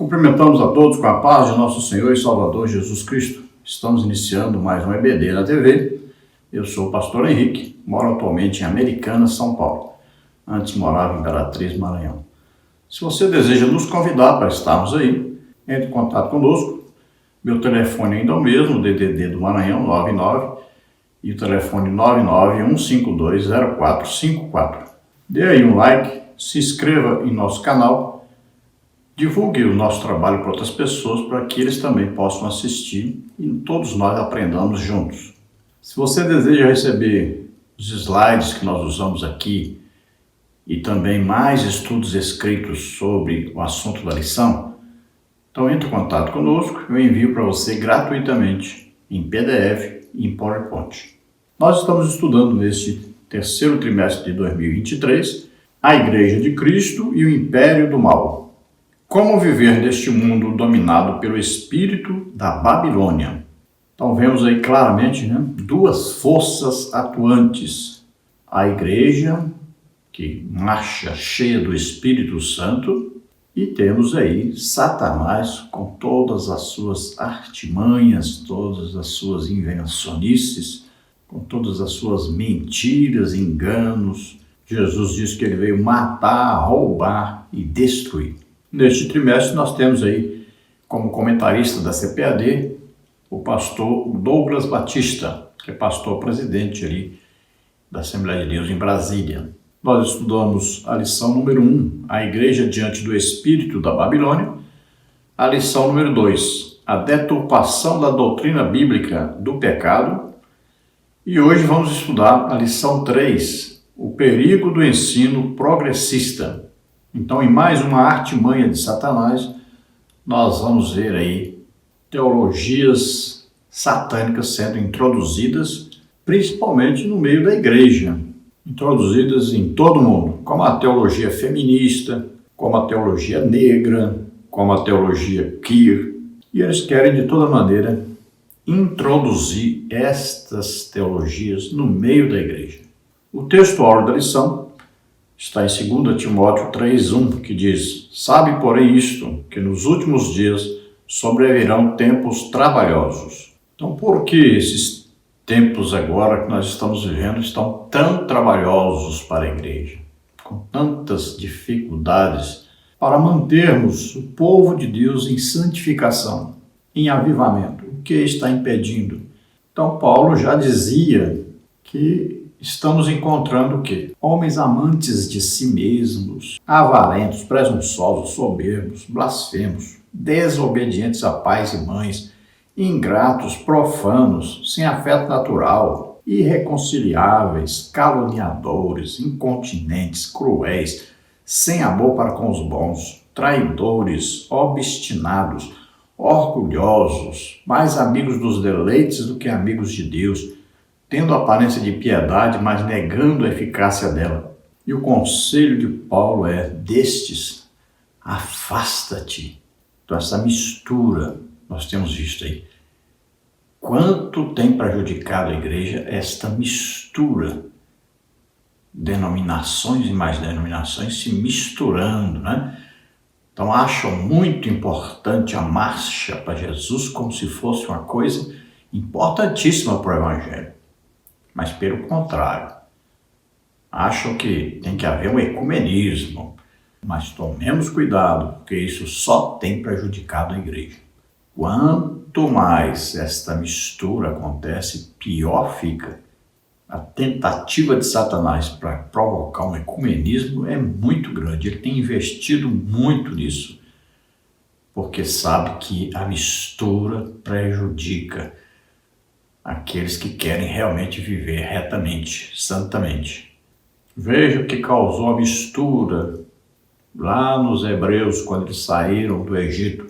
Cumprimentamos a todos com a paz de nosso Senhor e Salvador Jesus Cristo. Estamos iniciando mais um EBD na TV. Eu sou o pastor Henrique, moro atualmente em Americana, São Paulo. Antes morava em Imperatriz, Maranhão. Se você deseja nos convidar para estarmos aí, entre em contato conosco. Meu telefone ainda é o mesmo, o DDD do Maranhão, 99, e o telefone 991520454. Dê aí um like, se inscreva em nosso canal, divulgue o nosso trabalho para outras pessoas para que eles também possam assistir e todos nós aprendamos juntos. Se você deseja receber os slides que nós usamos aqui e também mais estudos escritos sobre o assunto da lição, então entre em contato conosco, eu envio para você gratuitamente em PDF e em PowerPoint. Nós estamos estudando neste terceiro trimestre de 2023 a Igreja de Cristo e o Império do Mal. Como viver neste mundo dominado pelo espírito da Babilônia? Então vemos aí claramente, duas forças atuantes. A igreja, que marcha cheia do Espírito Santo, e temos aí Satanás com todas as suas artimanhas, todas as suas invencionices, com todas as suas mentiras, enganos. Jesus diz que ele veio matar, roubar e destruir. Neste trimestre nós temos aí como comentarista da CPAD o pastor Douglas Batista, que é pastor presidente ali da Assembleia de Deus em Brasília. Nós estudamos a lição número 1, a igreja diante do espírito da Babilônia. A lição número 2, a deturpação da doutrina bíblica do pecado. E hoje vamos estudar a lição 3, o perigo do ensino progressista. Então, em mais uma artimanha de Satanás, nós vamos ver aí teologias satânicas sendo introduzidas, principalmente no meio da igreja, introduzidas em todo o mundo, como a teologia feminista, como a teologia negra, como a teologia queer, e eles querem de toda maneira introduzir estas teologias no meio da igreja. O texto-áureo da lição está em 2 Timóteo 3:1, que diz: "Sabe, porém, isto, que nos últimos dias sobrevirão tempos trabalhosos." Então, por que esses tempos agora que nós estamos vivendo estão tão trabalhosos para a igreja? Com tantas dificuldades para mantermos o povo de Deus em santificação, em avivamento. O que está impedindo? Então, Paulo já dizia que estamos encontrando o quê? Homens amantes de si mesmos, avarentos, presunçosos, soberbos, blasfemos, desobedientes a pais e mães, ingratos, profanos, sem afeto natural, irreconciliáveis, caluniadores, incontinentes, cruéis, sem amor para com os bons, traidores, obstinados, orgulhosos, mais amigos dos deleites do que amigos de Deus, tendo aparência de piedade, mas negando a eficácia dela. E o conselho de Paulo é: destes, afasta-te. Então, essa mistura, nós temos visto aí. Quanto tem prejudicado a igreja esta mistura? Denominações e mais denominações se misturando, Então, acham muito importante a marcha para Jesus como se fosse uma coisa importantíssima para o Evangelho. Mas pelo contrário, acham que tem que haver um ecumenismo. Mas tomemos cuidado, porque isso só tem prejudicado a igreja. Quanto mais esta mistura acontece, pior fica. A tentativa de Satanás para provocar um ecumenismo é muito grande. Ele tem investido muito nisso, porque sabe que a mistura prejudica aqueles que querem realmente viver retamente, santamente. Veja o que causou a mistura lá nos hebreus, quando eles saíram do Egito.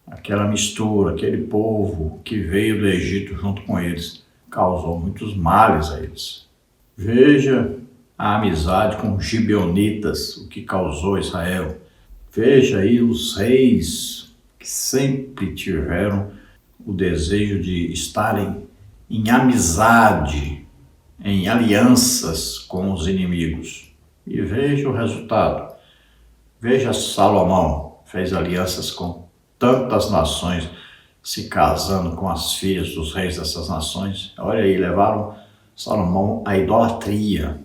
Aquela mistura, aquele povo que veio do Egito junto com eles, causou muitos males a eles. Veja a amizade com os gibeonitas, o que causou a Israel. Veja aí os reis que sempre tiveram o desejo de estarem em amizade, em alianças com os inimigos. E veja o resultado. Veja Salomão, fez alianças com tantas nações, se casando com as filhas dos reis dessas nações. Olha aí, levaram Salomão à idolatria.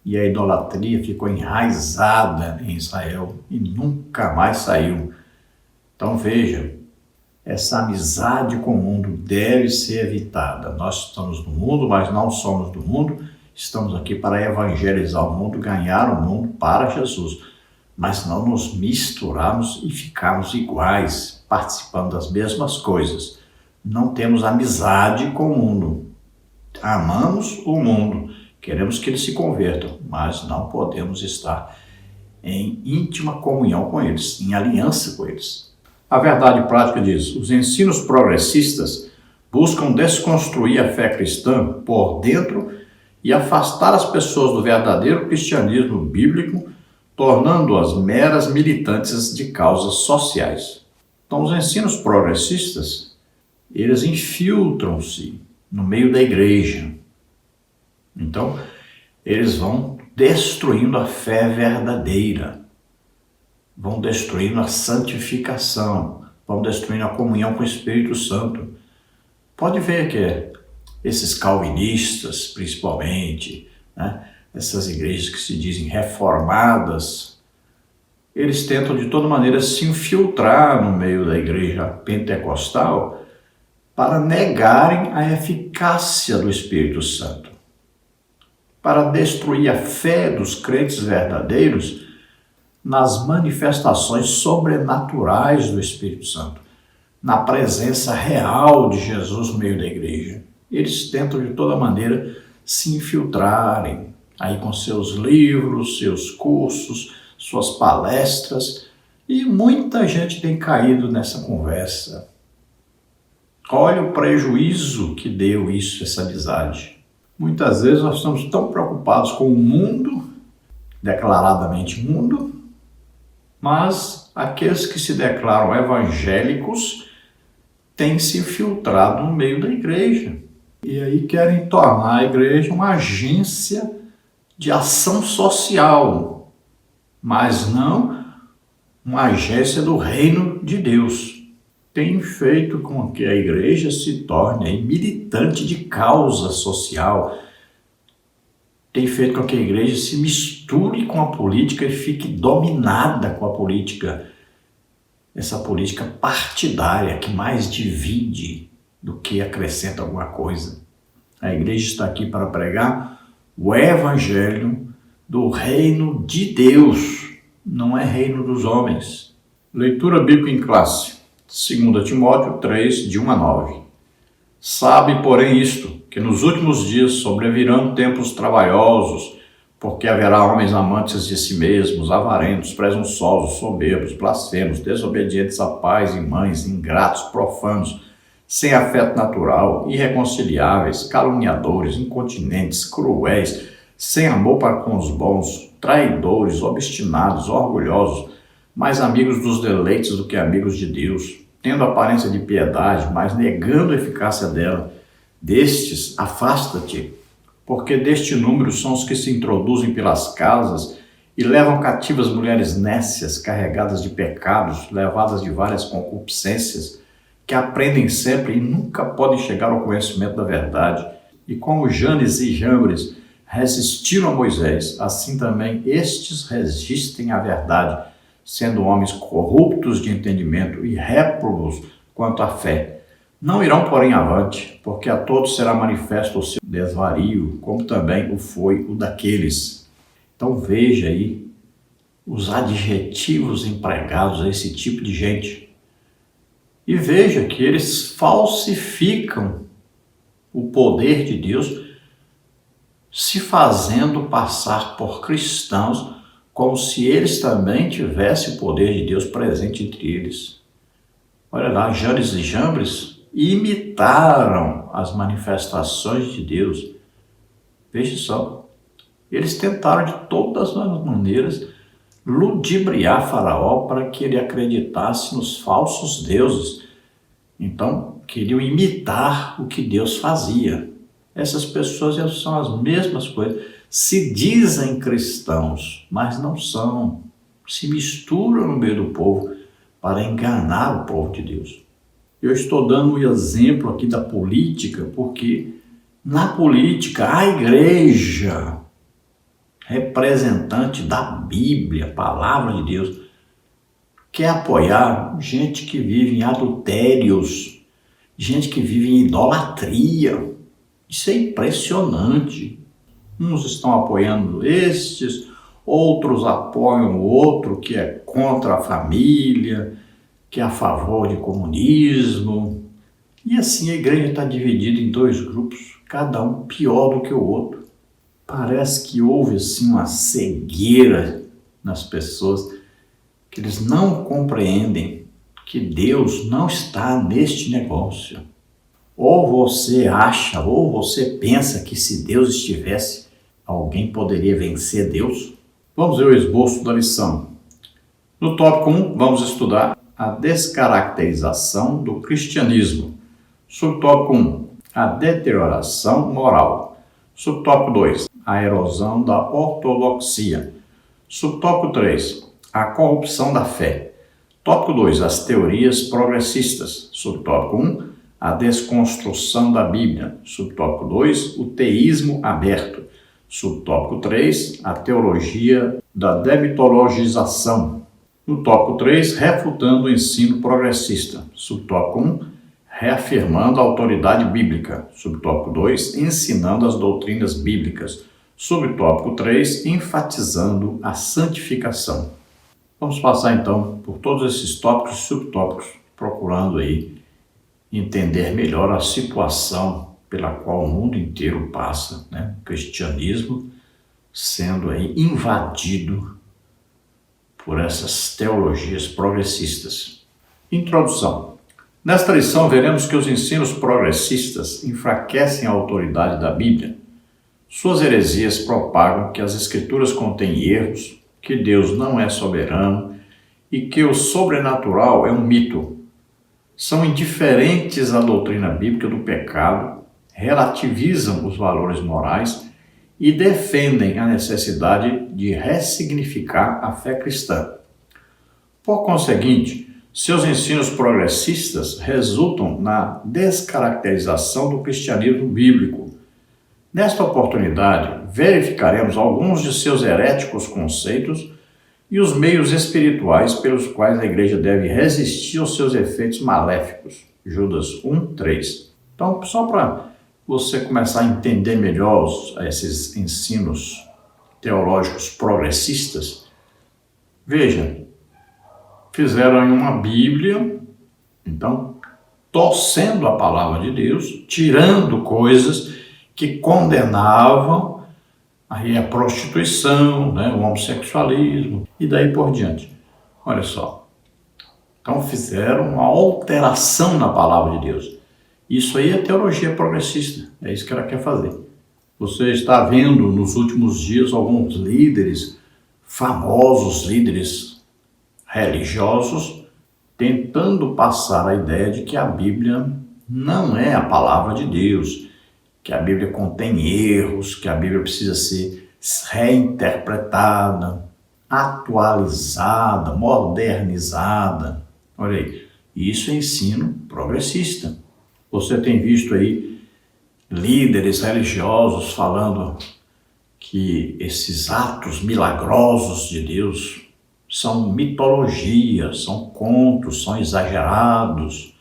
E a idolatria ficou enraizada em Israel e nunca mais saiu. Então veja, essa amizade com o mundo deve ser evitada. Nós estamos no mundo, mas não somos do mundo. Estamos aqui para evangelizar o mundo, ganhar o mundo para Jesus. Mas não nos misturarmos e ficarmos iguais, participando das mesmas coisas. Não temos amizade com o mundo. Amamos o mundo, queremos que eles se convertam, mas não podemos estar em íntima comunhão com eles, em aliança com eles. A verdade prática diz: os ensinos progressistas buscam desconstruir a fé cristã por dentro e afastar as pessoas do verdadeiro cristianismo bíblico, tornando-as meras militantes de causas sociais. Então, os ensinos progressistas, eles infiltram-se no meio da igreja. Então, eles vão destruindo a fé verdadeira, vão destruindo a santificação, vão destruindo a comunhão com o Espírito Santo. Pode ver que esses calvinistas, principalmente, né, essas igrejas que se dizem reformadas, eles tentam de toda maneira se infiltrar no meio da igreja pentecostal para negarem a eficácia do Espírito Santo, para destruir a fé dos crentes verdadeiros nas manifestações sobrenaturais do Espírito Santo, na presença real de Jesus no meio da igreja. Eles tentam de toda maneira se infiltrarem aí com seus livros, seus cursos, suas palestras, e muita gente tem caído nessa conversa. Olha o prejuízo que deu isso, essa amizade. Muitas vezes nós estamos tão preocupados com o mundo, declaradamente mundo, mas aqueles que se declaram evangélicos têm se infiltrado no meio da igreja. E aí querem tornar a igreja uma agência de ação social, mas não uma agência do reino de Deus. Tem feito com que a igreja se torne aí militante de causa social, tem feito com que a igreja se misture com a política e fique dominada com a política, essa política partidária que mais divide do que acrescenta alguma coisa. A igreja está aqui para pregar o evangelho do reino de Deus, não é reino dos homens. Leitura bíblica em classe. 2 Timóteo 3, de 1 a 9. Sabe, porém, isto, que nos últimos dias sobrevirão tempos trabalhosos, porque haverá homens amantes de si mesmos, avarentos, presunçosos, soberbos, blasfemos, desobedientes a pais e mães, ingratos, profanos, sem afeto natural, irreconciliáveis, caluniadores, incontinentes, cruéis, sem amor para com os bons, traidores, obstinados, orgulhosos, mais amigos dos deleites do que amigos de Deus, tendo aparência de piedade, mas negando a eficácia dela. Destes, afasta-te, porque deste número são os que se introduzem pelas casas e levam cativas mulheres nécias, carregadas de pecados, levadas de várias concupiscências, que aprendem sempre e nunca podem chegar ao conhecimento da verdade. E como Janes e Jambres resistiram a Moisés, assim também estes resistem à verdade, sendo homens corruptos de entendimento e réprobos quanto à fé. Não irão, porém, avante, porque a todos será manifesto o seu desvario, como também o foi o daqueles. Então veja aí os adjetivos empregados a esse tipo de gente. E veja que eles falsificam o poder de Deus, se fazendo passar por cristãos, como se eles também tivessem o poder de Deus presente entre eles. Olha lá, Janes e Jambres imitaram as manifestações de Deus. Veja só, eles tentaram de todas as maneiras ludibriar Faraó para que ele acreditasse nos falsos deuses. Então, queriam imitar o que Deus fazia. Essas pessoas são as mesmas coisas. Se dizem cristãos, mas não são. Se misturam no meio do povo, para enganar o povo de Deus. Eu estou dando um exemplo aqui da política, porque na política a igreja, representante da Bíblia, palavra de Deus, quer apoiar gente que vive em adultérios, gente que vive em idolatria. Isso é impressionante. Uns estão apoiando estes, outros apoiam o outro que é contra a família, que é a favor de comunismo. E assim a igreja está dividida em dois grupos, cada um pior do que o outro. Parece que houve assim uma cegueira nas pessoas, que eles não compreendem que Deus não está neste negócio. Ou você acha, ou você pensa que se Deus estivesse, alguém poderia vencer Deus? Vamos ver o esboço da lição. No tópico 1, vamos estudar a descaracterização do cristianismo. Subtópico 1, a deterioração moral. Subtópico 2, a erosão da ortodoxia. Subtópico 3, a corrupção da fé. Tópico 2, as teorias progressistas. Subtópico 1, a desconstrução da Bíblia. Subtópico 2, o teísmo aberto. Subtópico 3, a teologia da demitologização. No tópico 3, refutando o ensino progressista. Subtópico 1, reafirmando a autoridade bíblica. Subtópico 2, ensinando as doutrinas bíblicas. Subtópico 3, enfatizando a santificação. Vamos passar então por todos esses tópicos e subtópicos, procurando aí entender melhor a situação pela qual o mundo inteiro passa, né? O cristianismo sendo aí invadido por essas teologias progressistas. Introdução. Nesta lição veremos que os ensinos progressistas enfraquecem a autoridade da Bíblia. Suas heresias propagam que as Escrituras contêm erros, que Deus não é soberano e que o sobrenatural é um mito. São indiferentes à doutrina bíblica do pecado, relativizam os valores morais e defendem a necessidade de ressignificar a fé cristã. Por conseguinte, seus ensinos progressistas resultam na descaracterização do cristianismo bíblico. Nesta oportunidade, verificaremos alguns de seus heréticos conceitos e os meios espirituais pelos quais a igreja deve resistir aos seus efeitos maléficos. Judas 1:3. Então, só para você começar a entender melhor esses ensinos teológicos progressistas, veja, fizeram uma Bíblia, então, torcendo a palavra de Deus, tirando coisas que condenavam aí a prostituição, né, o homossexualismo e daí por diante. Olha só. Então fizeram uma alteração na palavra de Deus. Isso aí é teologia progressista, é isso que ela quer fazer. Você está vendo nos últimos dias alguns líderes, famosos líderes religiosos, tentando passar a ideia de que a Bíblia não é a palavra de Deus, que a Bíblia contém erros, que a Bíblia precisa ser reinterpretada, atualizada, modernizada. Olha aí, isso é ensino progressista. Você tem visto aí líderes religiosos falando que esses atos milagrosos de Deus são mitologias, são contos, são exagerados,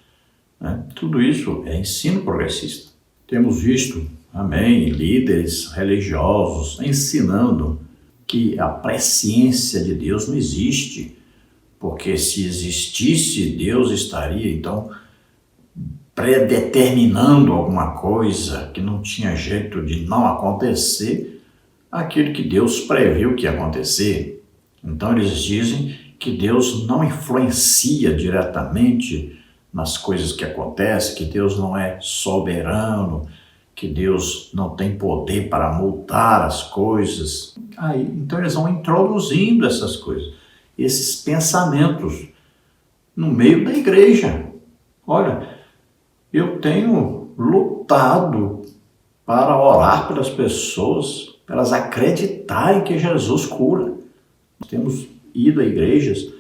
né? Tudo isso é ensino progressista. Temos visto, amém, líderes religiosos ensinando que a presciência de Deus não existe, porque se existisse, Deus estaria, então, predeterminando alguma coisa que não tinha jeito de não acontecer, aquilo que Deus previu que ia acontecer. Então eles dizem que Deus não influencia diretamente nas coisas que acontecem, que Deus não é soberano, que Deus não tem poder para multar as coisas. Aí, então eles vão introduzindo essas coisas, esses pensamentos no meio da igreja. Olha, eu tenho lutado para orar pelas pessoas, para elas acreditarem que Jesus cura. Nós temos ido a igrejas,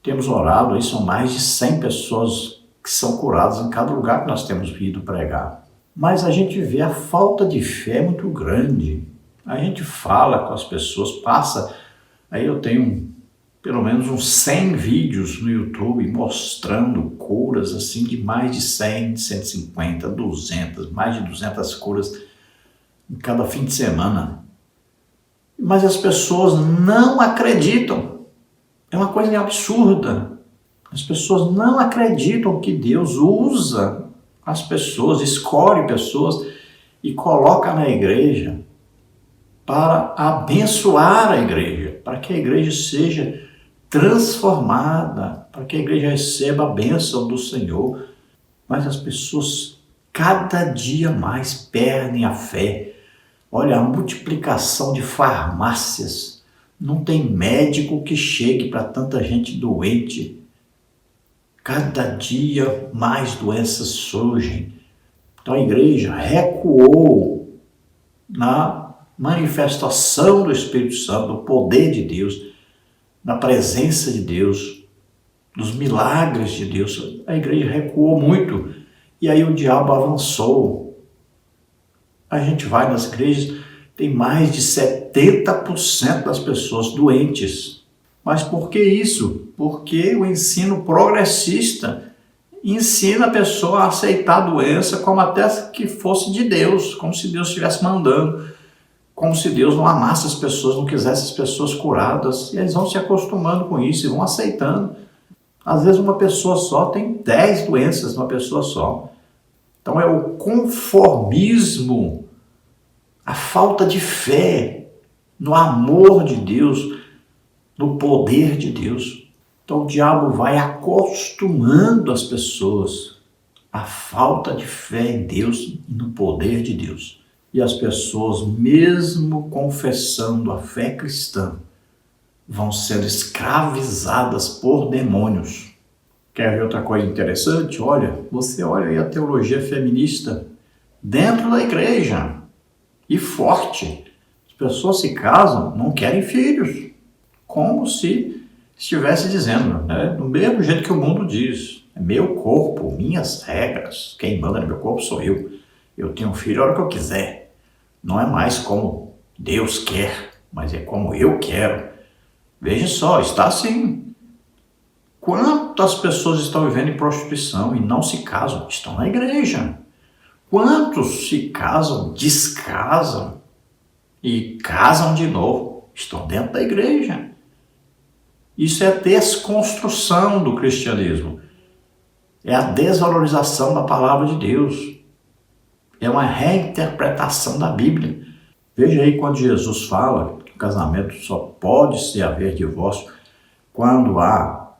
Temos orado, aí são mais de 100 pessoas que são curadas em cada lugar que nós temos ido pregar. Mas a gente vê a falta de fé muito grande. A gente fala com as pessoas, passa. Aí eu tenho pelo menos uns 100 vídeos no YouTube mostrando curas assim de mais de 100, 150, 200, mais de 200 curas em cada fim de semana. Mas as pessoas não acreditam. É uma coisa absurda. As pessoas não acreditam que Deus usa as pessoas, escolhe pessoas e coloca na igreja para abençoar a igreja, para que a igreja seja transformada, para que a igreja receba a bênção do Senhor. Mas as pessoas cada dia mais perdem a fé. Olha, a multiplicação de farmácias. Não tem médico que chegue para tanta gente doente. Cada dia mais doenças surgem. Então a igreja recuou na manifestação do Espírito Santo, do poder de Deus, na presença de Deus, dos milagres de Deus. A igreja recuou muito e aí o diabo avançou. A gente vai nas igrejas, tem mais de 70% das pessoas doentes. Mas por que isso? Porque o ensino progressista ensina a pessoa a aceitar a doença como até que fosse de Deus, como se Deus estivesse mandando, como se Deus não amasse as pessoas, não quisesse as pessoas curadas. E eles vão se acostumando com isso e vão aceitando. Às vezes uma pessoa só tem 10 doenças numa pessoa só. Então é o conformismo, a falta de fé no amor de Deus, no poder de Deus. Então o diabo vai acostumando as pessoas à falta de fé em Deus e no poder de Deus. E as pessoas, mesmo confessando a fé cristã, vão sendo escravizadas por demônios. Quer ver outra coisa interessante? Olha, você olha aí a teologia feminista dentro da igreja e forte. As pessoas se casam, não querem filhos. Como se estivesse dizendo, né? Do mesmo jeito que o mundo diz, é meu corpo, minhas regras, quem manda no meu corpo sou eu. Eu tenho um filho a hora que eu quiser. Não é mais como Deus quer, mas é como eu quero. Veja só, está assim. Quantas pessoas estão vivendo em prostituição e não se casam? Estão na igreja. Quantos se casam, descasam e casam de novo? Estão dentro da igreja. Isso é a desconstrução do cristianismo. É a desvalorização da palavra de Deus. É uma reinterpretação da Bíblia. Veja aí quando Jesus fala que o casamento só pode se haver divórcio quando há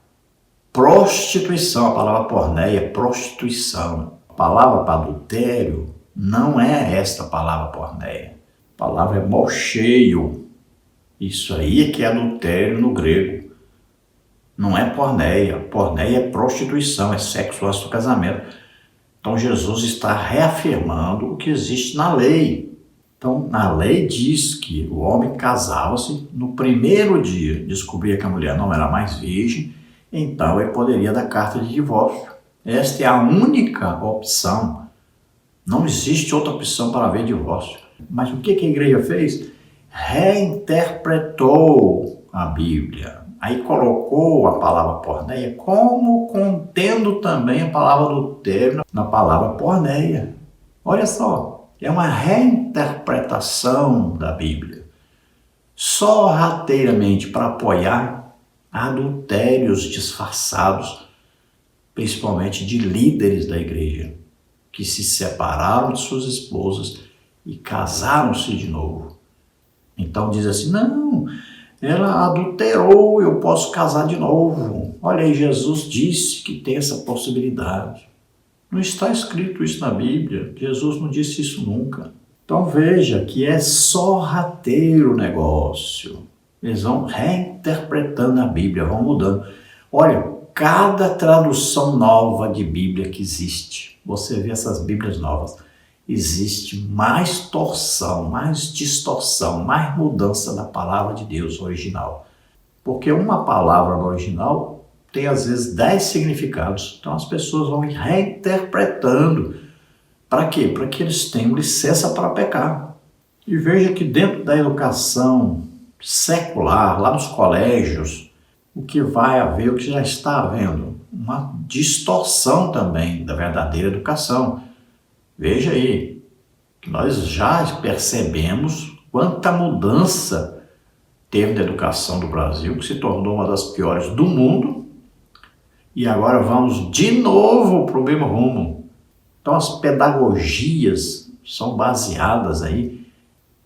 prostituição. A palavra porneia é prostituição. A palavra para adultério não é esta palavra porneia. A palavra é mocheio. Isso aí é que é adultério no grego. Não é porneia. Porneia é prostituição, é sexo antes do casamento. Então Jesus está reafirmando o que existe na lei. Então, na lei diz que o homem casava-se no primeiro dia, descobria que a mulher não era mais virgem, então ele poderia dar carta de divórcio. Esta é a única opção. Não existe outra opção para haver divórcio. Mas o que a igreja fez? Reinterpretou a Bíblia. Aí colocou a palavra porneia como contendo também a palavra adultério na palavra porneia. Olha só, é uma reinterpretação da Bíblia. Sorrateiramente para apoiar adultérios disfarçados, principalmente de líderes da igreja, que se separaram de suas esposas e casaram-se de novo. Então diz assim, não, ela adulterou, eu posso casar de novo. Olha aí, Jesus disse que tem essa possibilidade. Não está escrito isso na Bíblia, Jesus não disse isso nunca. Então veja que é sorrateiro o negócio. Eles vão reinterpretando a Bíblia, vão mudando. Olha, cada tradução nova de Bíblia que existe, você vê essas Bíblias novas, existe mais torção, mais distorção, mais mudança da palavra de Deus original. Porque uma palavra no original tem às vezes 10 significados. Então as pessoas vão reinterpretando. Para quê? Para que eles tenham licença para pecar. E veja que dentro da educação secular, lá nos colégios, o que vai haver, o que já está havendo, uma distorção também da verdadeira educação. Veja aí, que nós já percebemos quanta mudança teve na educação do Brasil, que se tornou uma das piores do mundo, e agora vamos de novo para o mesmo rumo. Então as pedagogias são baseadas aí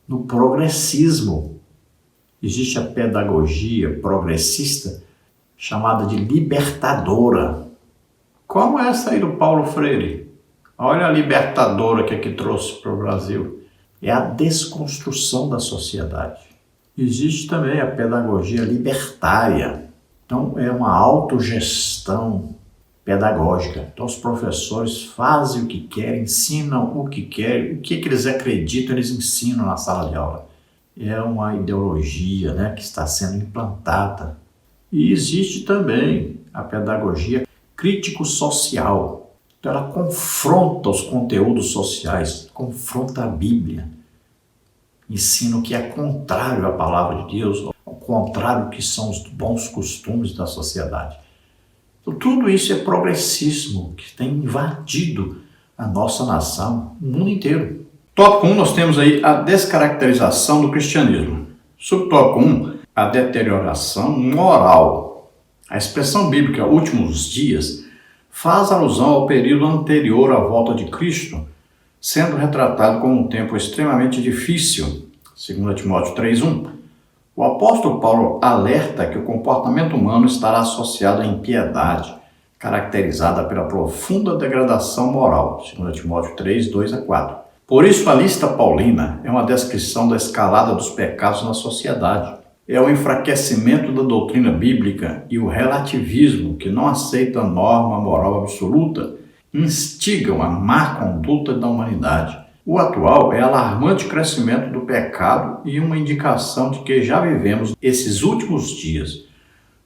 no progressismo. Existe a pedagogia progressista chamada de libertadora. Como essa aí do Paulo Freire? Olha a libertadora que aqui trouxe para o Brasil. É a desconstrução da sociedade. Existe também a pedagogia libertária. Então é uma autogestão pedagógica. Então os professores fazem o que querem, ensinam o que querem, o que eles acreditam, eles ensinam na sala de aula. É uma ideologia, né, que está sendo implantada. E existe também a pedagogia crítico-social. Então ela confronta os conteúdos sociais, confronta a Bíblia. Ensina o que é contrário à palavra de Deus, ao contrário do que são os bons costumes da sociedade. Então, tudo isso é progressismo que tem invadido a nossa nação, o mundo inteiro. Tópico 1, nós temos aí a descaracterização do cristianismo. Subtópico 1, a deterioração moral. A expressão bíblica últimos dias faz alusão ao período anterior à volta de Cristo, sendo retratado como um tempo extremamente difícil, 2 Timóteo 3:1. O apóstolo Paulo alerta que o comportamento humano estará associado à impiedade, caracterizada pela profunda degradação moral, 2 Timóteo 3:2-4. Por isso, a lista paulina é uma descrição da escalada dos pecados na sociedade. É o enfraquecimento da doutrina bíblica e o relativismo, que não aceita a norma moral absoluta, instigam a má conduta da humanidade. O atual é alarmante crescimento do pecado e uma indicação de que já vivemos esses últimos dias.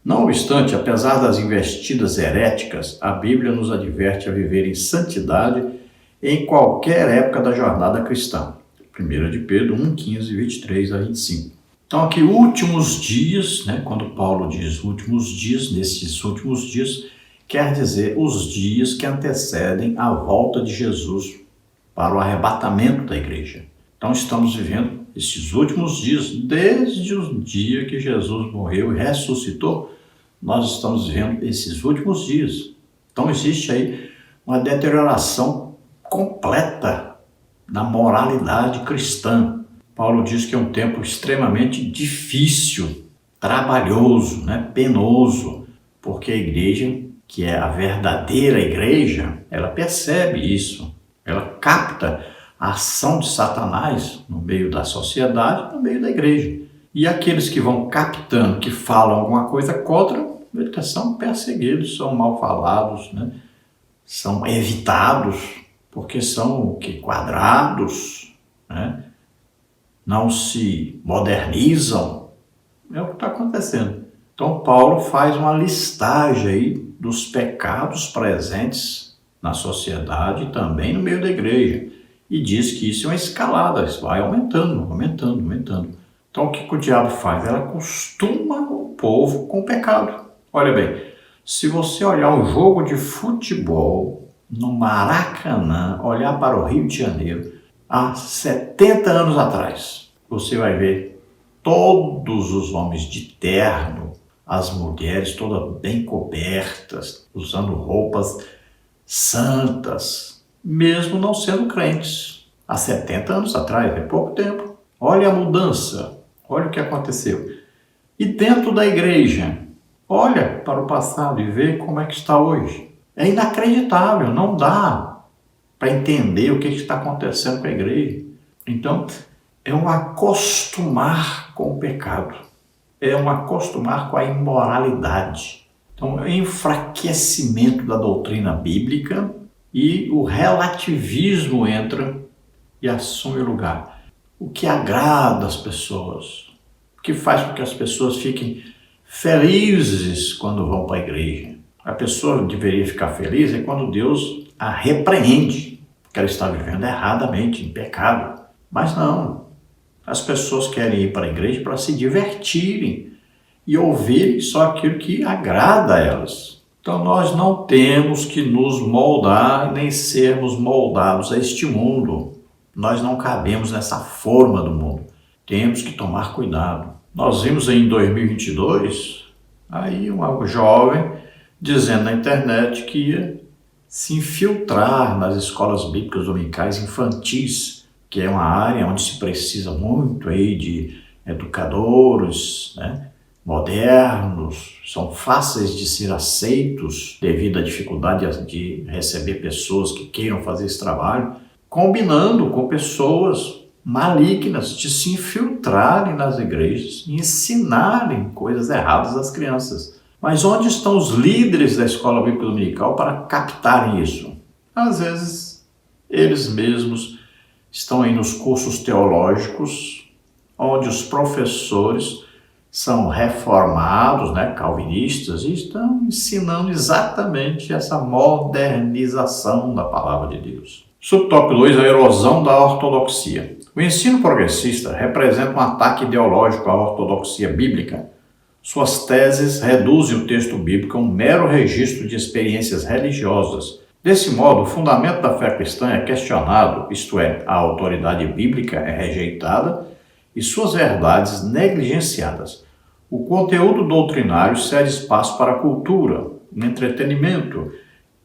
Não obstante, apesar das investidas heréticas, a Bíblia nos adverte a viver em santidade em qualquer época da jornada cristã. 1 de Pedro 1:15, 23-25. Então aqui, últimos dias, né, quando Paulo diz últimos dias, nesses últimos dias, quer dizer os dias que antecedem a volta de Jesus para o arrebatamento da igreja. Então estamos vivendo esses últimos dias, desde o dia que Jesus morreu e ressuscitou, nós estamos vivendo esses últimos dias. Então existe aí uma deterioração completa da moralidade cristã. Paulo diz que é um tempo extremamente difícil, trabalhoso, né, penoso, porque a igreja, que é a verdadeira igreja, ela percebe isso, ela capta a ação de Satanás no meio da sociedade, no meio da igreja. E aqueles que vão captando, que falam alguma coisa contra, eles são perseguidos, são mal falados, né? São evitados, porque são o que? Quadrados, né? Não se modernizam. É o que está acontecendo. Então Paulo faz uma listagem aí dos pecados presentes na sociedade e também no meio da igreja. E diz que isso é uma escalada, isso vai aumentando. Então o que o diabo faz? Ele acostuma o povo com o pecado. Olha bem, se você olhar um jogo de futebol no Maracanã, olhar para o Rio de Janeiro, há 70 anos atrás, você vai ver todos os homens de terno, as mulheres todas bem cobertas, usando roupas santas, mesmo não sendo crentes. Há 70 anos atrás, é pouco tempo. Olha a mudança, olha o que aconteceu. E dentro da igreja, olha para o passado e vê como é que está hoje. É inacreditável, não dá para entender o que está acontecendo com a igreja. Então, é um acostumar com o pecado, é um acostumar com a imoralidade. Então, é o enfraquecimento da doutrina bíblica e o relativismo entra e assume o lugar. O que agrada as pessoas, o que faz com que as pessoas fiquem felizes quando vão para a igreja. A pessoa deveria ficar feliz é quando Deus a repreende, porque ela está vivendo erradamente, em pecado. Mas não, as pessoas querem ir para a igreja para se divertirem e ouvirem só aquilo que agrada a elas. Então nós não temos que nos moldar nem sermos moldados a este mundo. Nós não cabemos nessa forma do mundo. Temos que tomar cuidado. Nós vimos em 2022, aí um jovem dizendo na internet que ia se infiltrar nas escolas bíblicas dominicais infantis, que é uma área onde se precisa muito aí de educadores, né, modernos, são fáceis de ser aceitos devido à dificuldade de receber pessoas que queiram fazer esse trabalho, combinando com pessoas malignas de se infiltrarem nas igrejas e ensinarem coisas erradas às crianças. Mas onde estão os líderes da escola bíblica dominical para captarem isso? Às vezes, eles mesmos estão aí nos cursos teológicos, onde os professores são reformados, calvinistas, e estão ensinando exatamente essa modernização da palavra de Deus. Subtópico 2, a erosão da ortodoxia. O ensino progressista representa um ataque ideológico à ortodoxia bíblica. Suas teses reduzem o texto bíblico a um mero registro de experiências religiosas. Desse modo, o fundamento da fé cristã é questionado, isto é, a autoridade bíblica é rejeitada e suas verdades negligenciadas. O conteúdo doutrinário cede espaço para a cultura, o entretenimento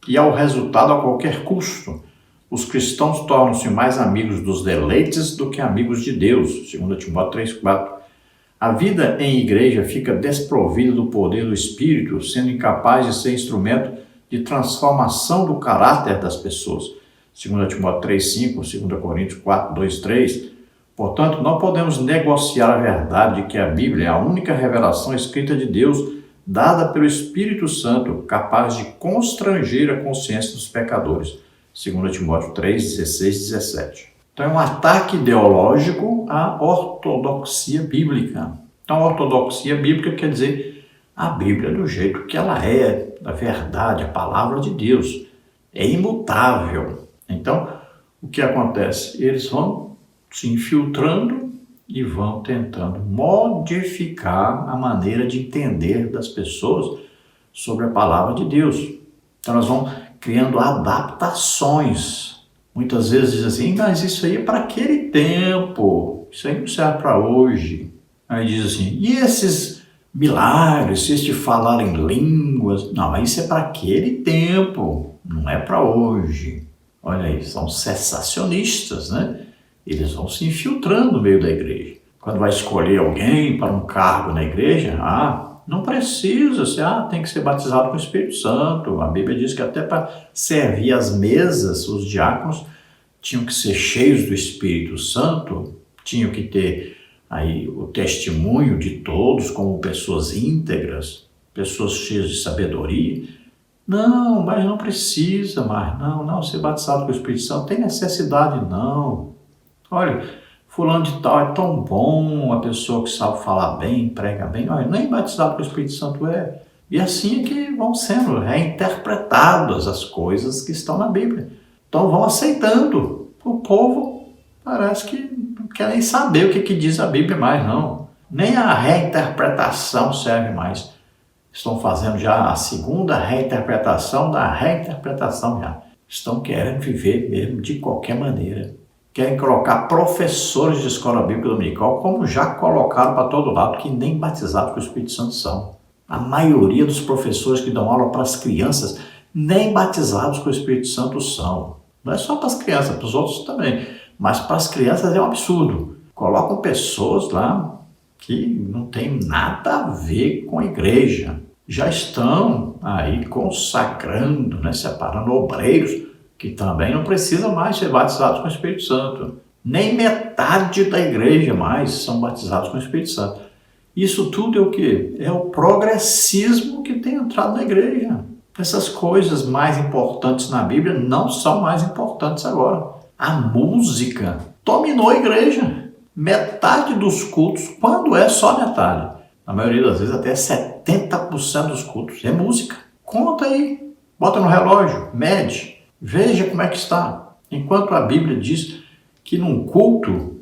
e ao resultado a qualquer custo. Os cristãos tornam-se mais amigos dos deleites do que amigos de Deus, 2 Timóteo 3,4. A vida em igreja fica desprovida do poder do Espírito, sendo incapaz de ser instrumento de transformação do caráter das pessoas, 2 Timóteo 3,5, 2 Coríntios 4, 2, 3. Portanto, não podemos negociar a verdade de que a Bíblia é a única revelação escrita de Deus, dada pelo Espírito Santo, capaz de constranger a consciência dos pecadores, 2 Timóteo 3, 16, 17. Então, é um ataque ideológico à ortodoxia bíblica. Então, a ortodoxia bíblica quer dizer a Bíblia do jeito que ela é, a verdade, a palavra de Deus. É imutável. Então, o que acontece? Eles vão se infiltrando e vão tentando modificar a maneira de entender das pessoas sobre a palavra de Deus. Então, elas vão criando adaptações. Muitas vezes dizem assim, mas isso aí é para aquele tempo, isso aí não serve para hoje. Aí diz assim, e esses milagres, se este falar em línguas? Não, mas isso é para aquele tempo, não é para hoje. Olha aí, são sensacionistas, né? Eles vão se infiltrando no meio da igreja. Quando vai escolher alguém para um cargo na igreja, não precisa, tem que ser batizado com o Espírito Santo. A Bíblia diz que até para servir as mesas, os diáconos tinham que ser cheios do Espírito Santo, tinham que ter aí o testemunho de todos como pessoas íntegras, pessoas cheias de sabedoria. Não, mas não precisa mais, não, ser batizado com o Espírito Santo, tem necessidade não. Olha, fulano de tal é tão bom, uma pessoa que sabe falar bem, prega bem, olha, nem batizado com o Espírito Santo é. E assim é que vão sendo reinterpretadas as coisas que estão na Bíblia. Então vão aceitando. O povo parece que não quer nem saber o que diz a Bíblia mais, não. Nem a reinterpretação serve mais. Estão fazendo já a segunda reinterpretação da reinterpretação já. Estão querendo viver mesmo de qualquer maneira. Querem colocar professores de escola bíblica dominical, como já colocaram para todo lado, que nem batizados com o Espírito Santo são. A maioria dos professores que dão aula para as crianças, nem batizados com o Espírito Santo são. Não é só para as crianças, para os outros também. Mas para as crianças é um absurdo. Colocam pessoas lá que não tem nada a ver com a igreja. Já estão aí consagrando, separando obreiros, que também não precisa mais ser batizados com o Espírito Santo. Nem metade da igreja mais são batizados com o Espírito Santo. Isso tudo é o quê? É o progressismo que tem entrado na igreja. Essas coisas mais importantes na Bíblia não são mais importantes agora. A música dominou a igreja. Metade dos cultos, quando é só metade, na maioria das vezes até 70% dos cultos, é música. Conta aí, bota no relógio, mede, veja como é que está. Enquanto a Bíblia diz que num culto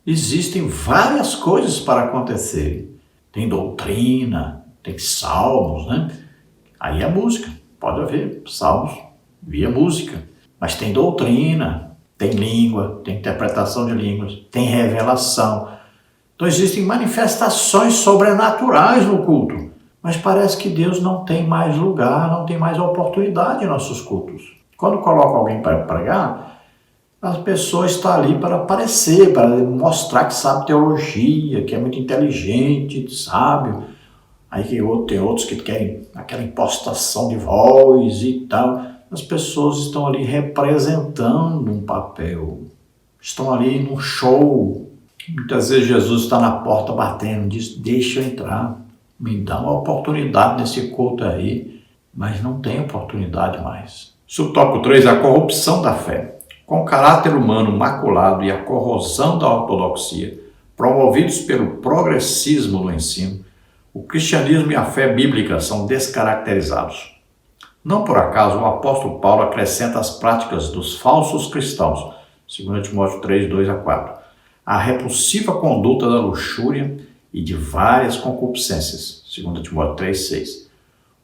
existem várias coisas para acontecer. Tem doutrina, tem salmos, né? Aí é música, pode haver salmos via música. Mas tem doutrina, tem língua, tem interpretação de línguas, tem revelação. Então existem manifestações sobrenaturais no culto. Mas parece que Deus não tem mais lugar, não tem mais oportunidade em nossos cultos. Quando coloca alguém para pregar, a pessoa está ali para aparecer, para mostrar que sabe teologia, que é muito inteligente, sábio. Aí tem outros que querem aquela impostação de voz e tal. As pessoas estão ali representando um papel, estão ali num show. Muitas vezes Jesus está na porta batendo, diz, deixa eu entrar, me dá uma oportunidade nesse culto aí, mas não tem oportunidade mais. Subtópico 3, a corrupção da fé. Com o caráter humano maculado e a corrosão da ortodoxia, promovidos pelo progressismo do ensino, o cristianismo e a fé bíblica são descaracterizados. Não por acaso o apóstolo Paulo acrescenta as práticas dos falsos cristãos, 2 Timóteo 3, 2 a 4, a repulsiva conduta da luxúria e de várias concupiscências, 2 Timóteo 3, 6.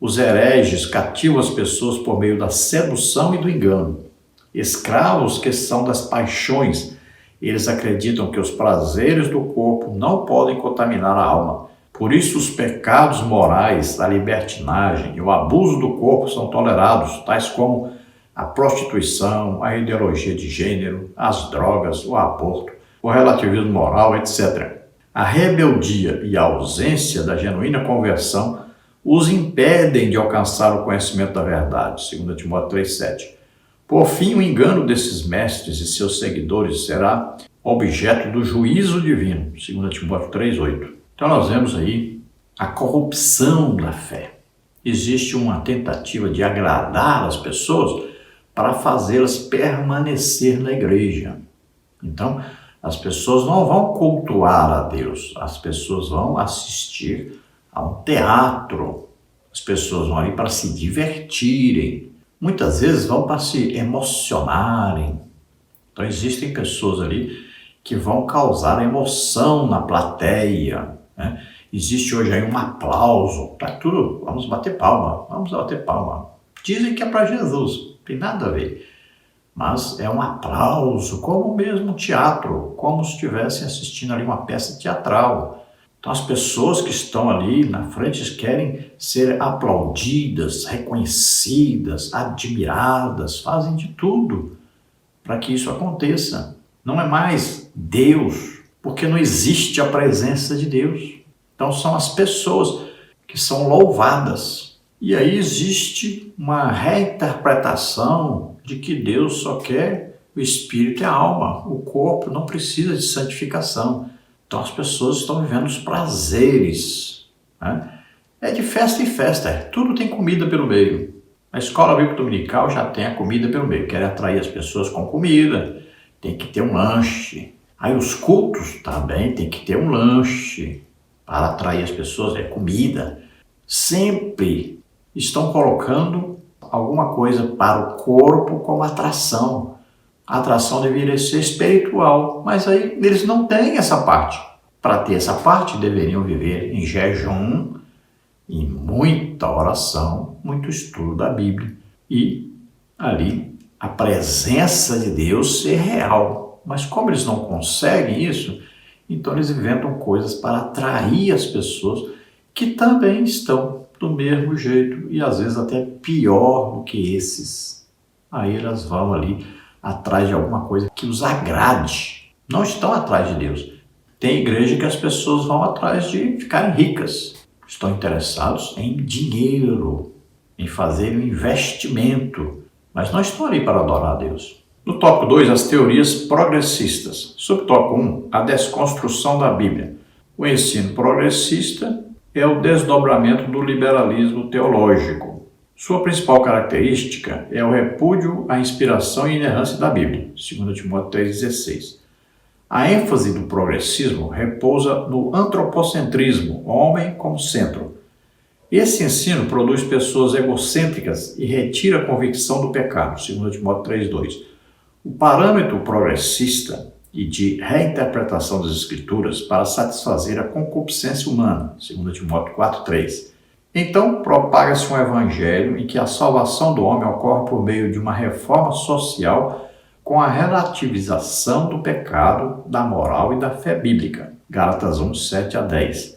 Os hereges cativam as pessoas por meio da sedução e do engano. Escravos que são das paixões, eles acreditam que os prazeres do corpo não podem contaminar a alma. Por isso os pecados morais, a libertinagem e o abuso do corpo são tolerados, tais como a prostituição, a ideologia de gênero, as drogas, o aborto, o relativismo moral, etc. A rebeldia e a ausência da genuína conversão os impedem de alcançar o conhecimento da verdade, 2 Timóteo 3, 7. Por fim, o engano desses mestres e seus seguidores será objeto do juízo divino, 2 Timóteo 3, 8. Então nós vemos aí a corrupção da fé. Existe uma tentativa de agradar as pessoas para fazê-las permanecer na igreja. Então, as pessoas não vão cultuar a Deus, as pessoas vão assistir a um teatro, as pessoas vão ali para se divertirem, muitas vezes vão para se emocionarem. Então existem pessoas ali que vão causar emoção na plateia, né? Existe hoje aí um aplauso, tá tudo, vamos bater palma. Dizem que é para Jesus, não tem nada a ver. Mas é um aplauso, como mesmo teatro, como se estivessem assistindo ali uma peça teatral. Então as pessoas que estão ali na frente querem ser aplaudidas, reconhecidas, admiradas, fazem de tudo para que isso aconteça. Não é mais Deus, porque não existe a presença de Deus. Então são as pessoas que são louvadas. E aí existe uma reinterpretação de que Deus só quer o espírito e a alma. O corpo não precisa de santificação. Então as pessoas estão vivendo os prazeres, né? É de festa em festa, tudo tem comida pelo meio. A escola bíblica dominical já tem a comida pelo meio, quer atrair as pessoas com comida, tem que ter um lanche. Aí os cultos também tem que ter um lanche para atrair as pessoas, é comida. Sempre estão colocando alguma coisa para o corpo como atração. A atração deveria ser espiritual, mas aí eles não têm essa parte. Para ter essa parte, deveriam viver em jejum, em muita oração, muito estudo da Bíblia. E ali a presença de Deus ser real. Mas como eles não conseguem isso, então eles inventam coisas para atrair as pessoas que também estão do mesmo jeito e às vezes até pior do que esses. Aí elas vão ali atrás de alguma coisa que os agrade. Não estão atrás de Deus. Tem igreja que as pessoas vão atrás de ficarem ricas. Estão interessados em dinheiro, em fazer um investimento, mas não estão ali para adorar a Deus. No tópico 2, as teorias progressistas. Subtópico 1, a desconstrução da Bíblia. O ensino progressista é o desdobramento do liberalismo teológico. Sua principal característica é o repúdio à inspiração e inerrância da Bíblia, 2 Timóteo 3,16. A ênfase do progressismo repousa no antropocentrismo, homem como centro. Esse ensino produz pessoas egocêntricas e retira a convicção do pecado, segundo Timóteo 3,2. O parâmetro progressista e de reinterpretação das Escrituras para satisfazer a concupiscência humana, segundo Timóteo 4,3. Então, propaga-se um evangelho em que a salvação do homem ocorre por meio de uma reforma social com a relativização do pecado, da moral e da fé bíblica. Gálatas 1, 7-10.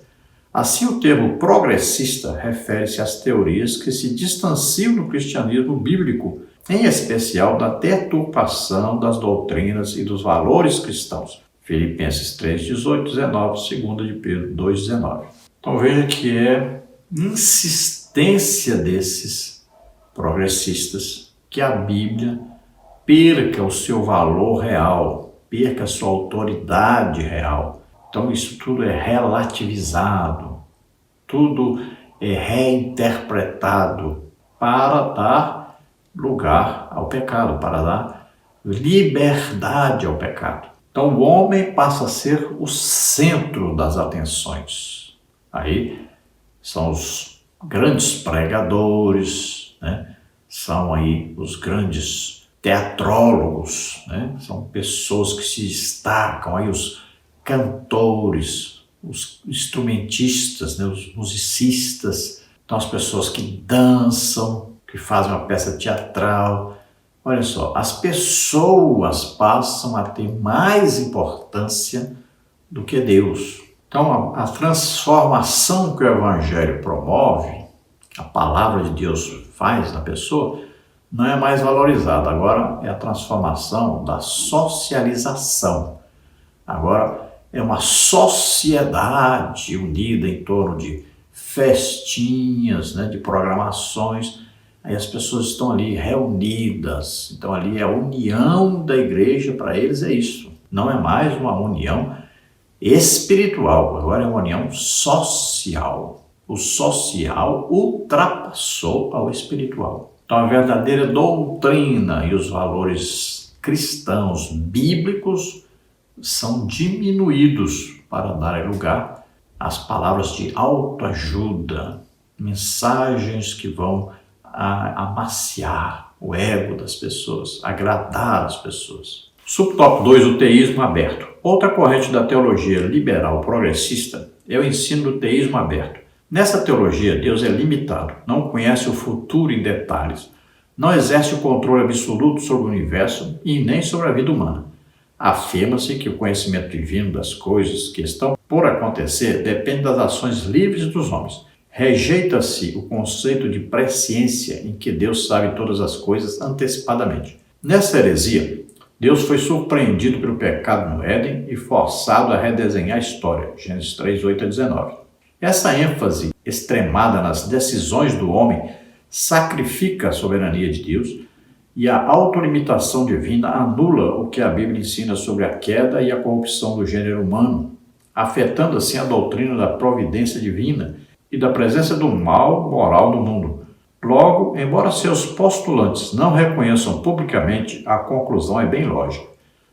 Assim, o termo progressista refere-se às teorias que se distanciam do cristianismo bíblico, em especial da deturpação das doutrinas e dos valores cristãos. Filipenses 3:18, 19, 2 de Pedro 2:19. Então veja que é insistência desses progressistas que a Bíblia perca o seu valor real, perca a sua autoridade real. Então isso tudo é relativizado, tudo é reinterpretado para dar lugar ao pecado, para dar liberdade ao pecado. Então o homem passa a ser o centro das atenções. Aí são os grandes pregadores, né? São aí os grandes teatrólogos, né? São pessoas que se destacam, aí os cantores, os instrumentistas, né? Os musicistas, então as pessoas que dançam, que fazem uma peça teatral. Olha só, as pessoas passam a ter mais importância do que Deus. Então, a transformação que o Evangelho promove, que a palavra de Deus faz na pessoa, não é mais valorizada. Agora é a transformação da socialização. Agora é uma sociedade unida em torno de festinhas, né, de programações. Aí as pessoas estão ali reunidas. Então ali a união da igreja para eles é isso. Não é mais uma união espiritual, agora é uma união social. O social ultrapassou ao espiritual. Então a verdadeira doutrina e os valores cristãos bíblicos são diminuídos para dar lugar às palavras de autoajuda, mensagens que vão amaciar o ego das pessoas, agradar as pessoas. Subtópico 2, o teísmo aberto. Outra corrente da teologia liberal progressista é o ensino do teísmo aberto. Nessa teologia, Deus é limitado, não conhece o futuro em detalhes, não exerce o controle absoluto sobre o universo e nem sobre a vida humana. Afirma-se que o conhecimento divino das coisas que estão por acontecer depende das ações livres dos homens. Rejeita-se o conceito de presciência em que Deus sabe todas as coisas antecipadamente. Nessa heresia, Deus foi surpreendido pelo pecado no Éden e forçado a redesenhar a história, Gênesis 3, 8-19. Essa ênfase extremada nas decisões do homem sacrifica a soberania de Deus e a autolimitação divina anula o que a Bíblia ensina sobre a queda e a corrupção do gênero humano, afetando assim a doutrina da providência divina e da presença do mal moral no mundo. Logo, embora seus postulantes não reconheçam publicamente, a conclusão é bem lógica.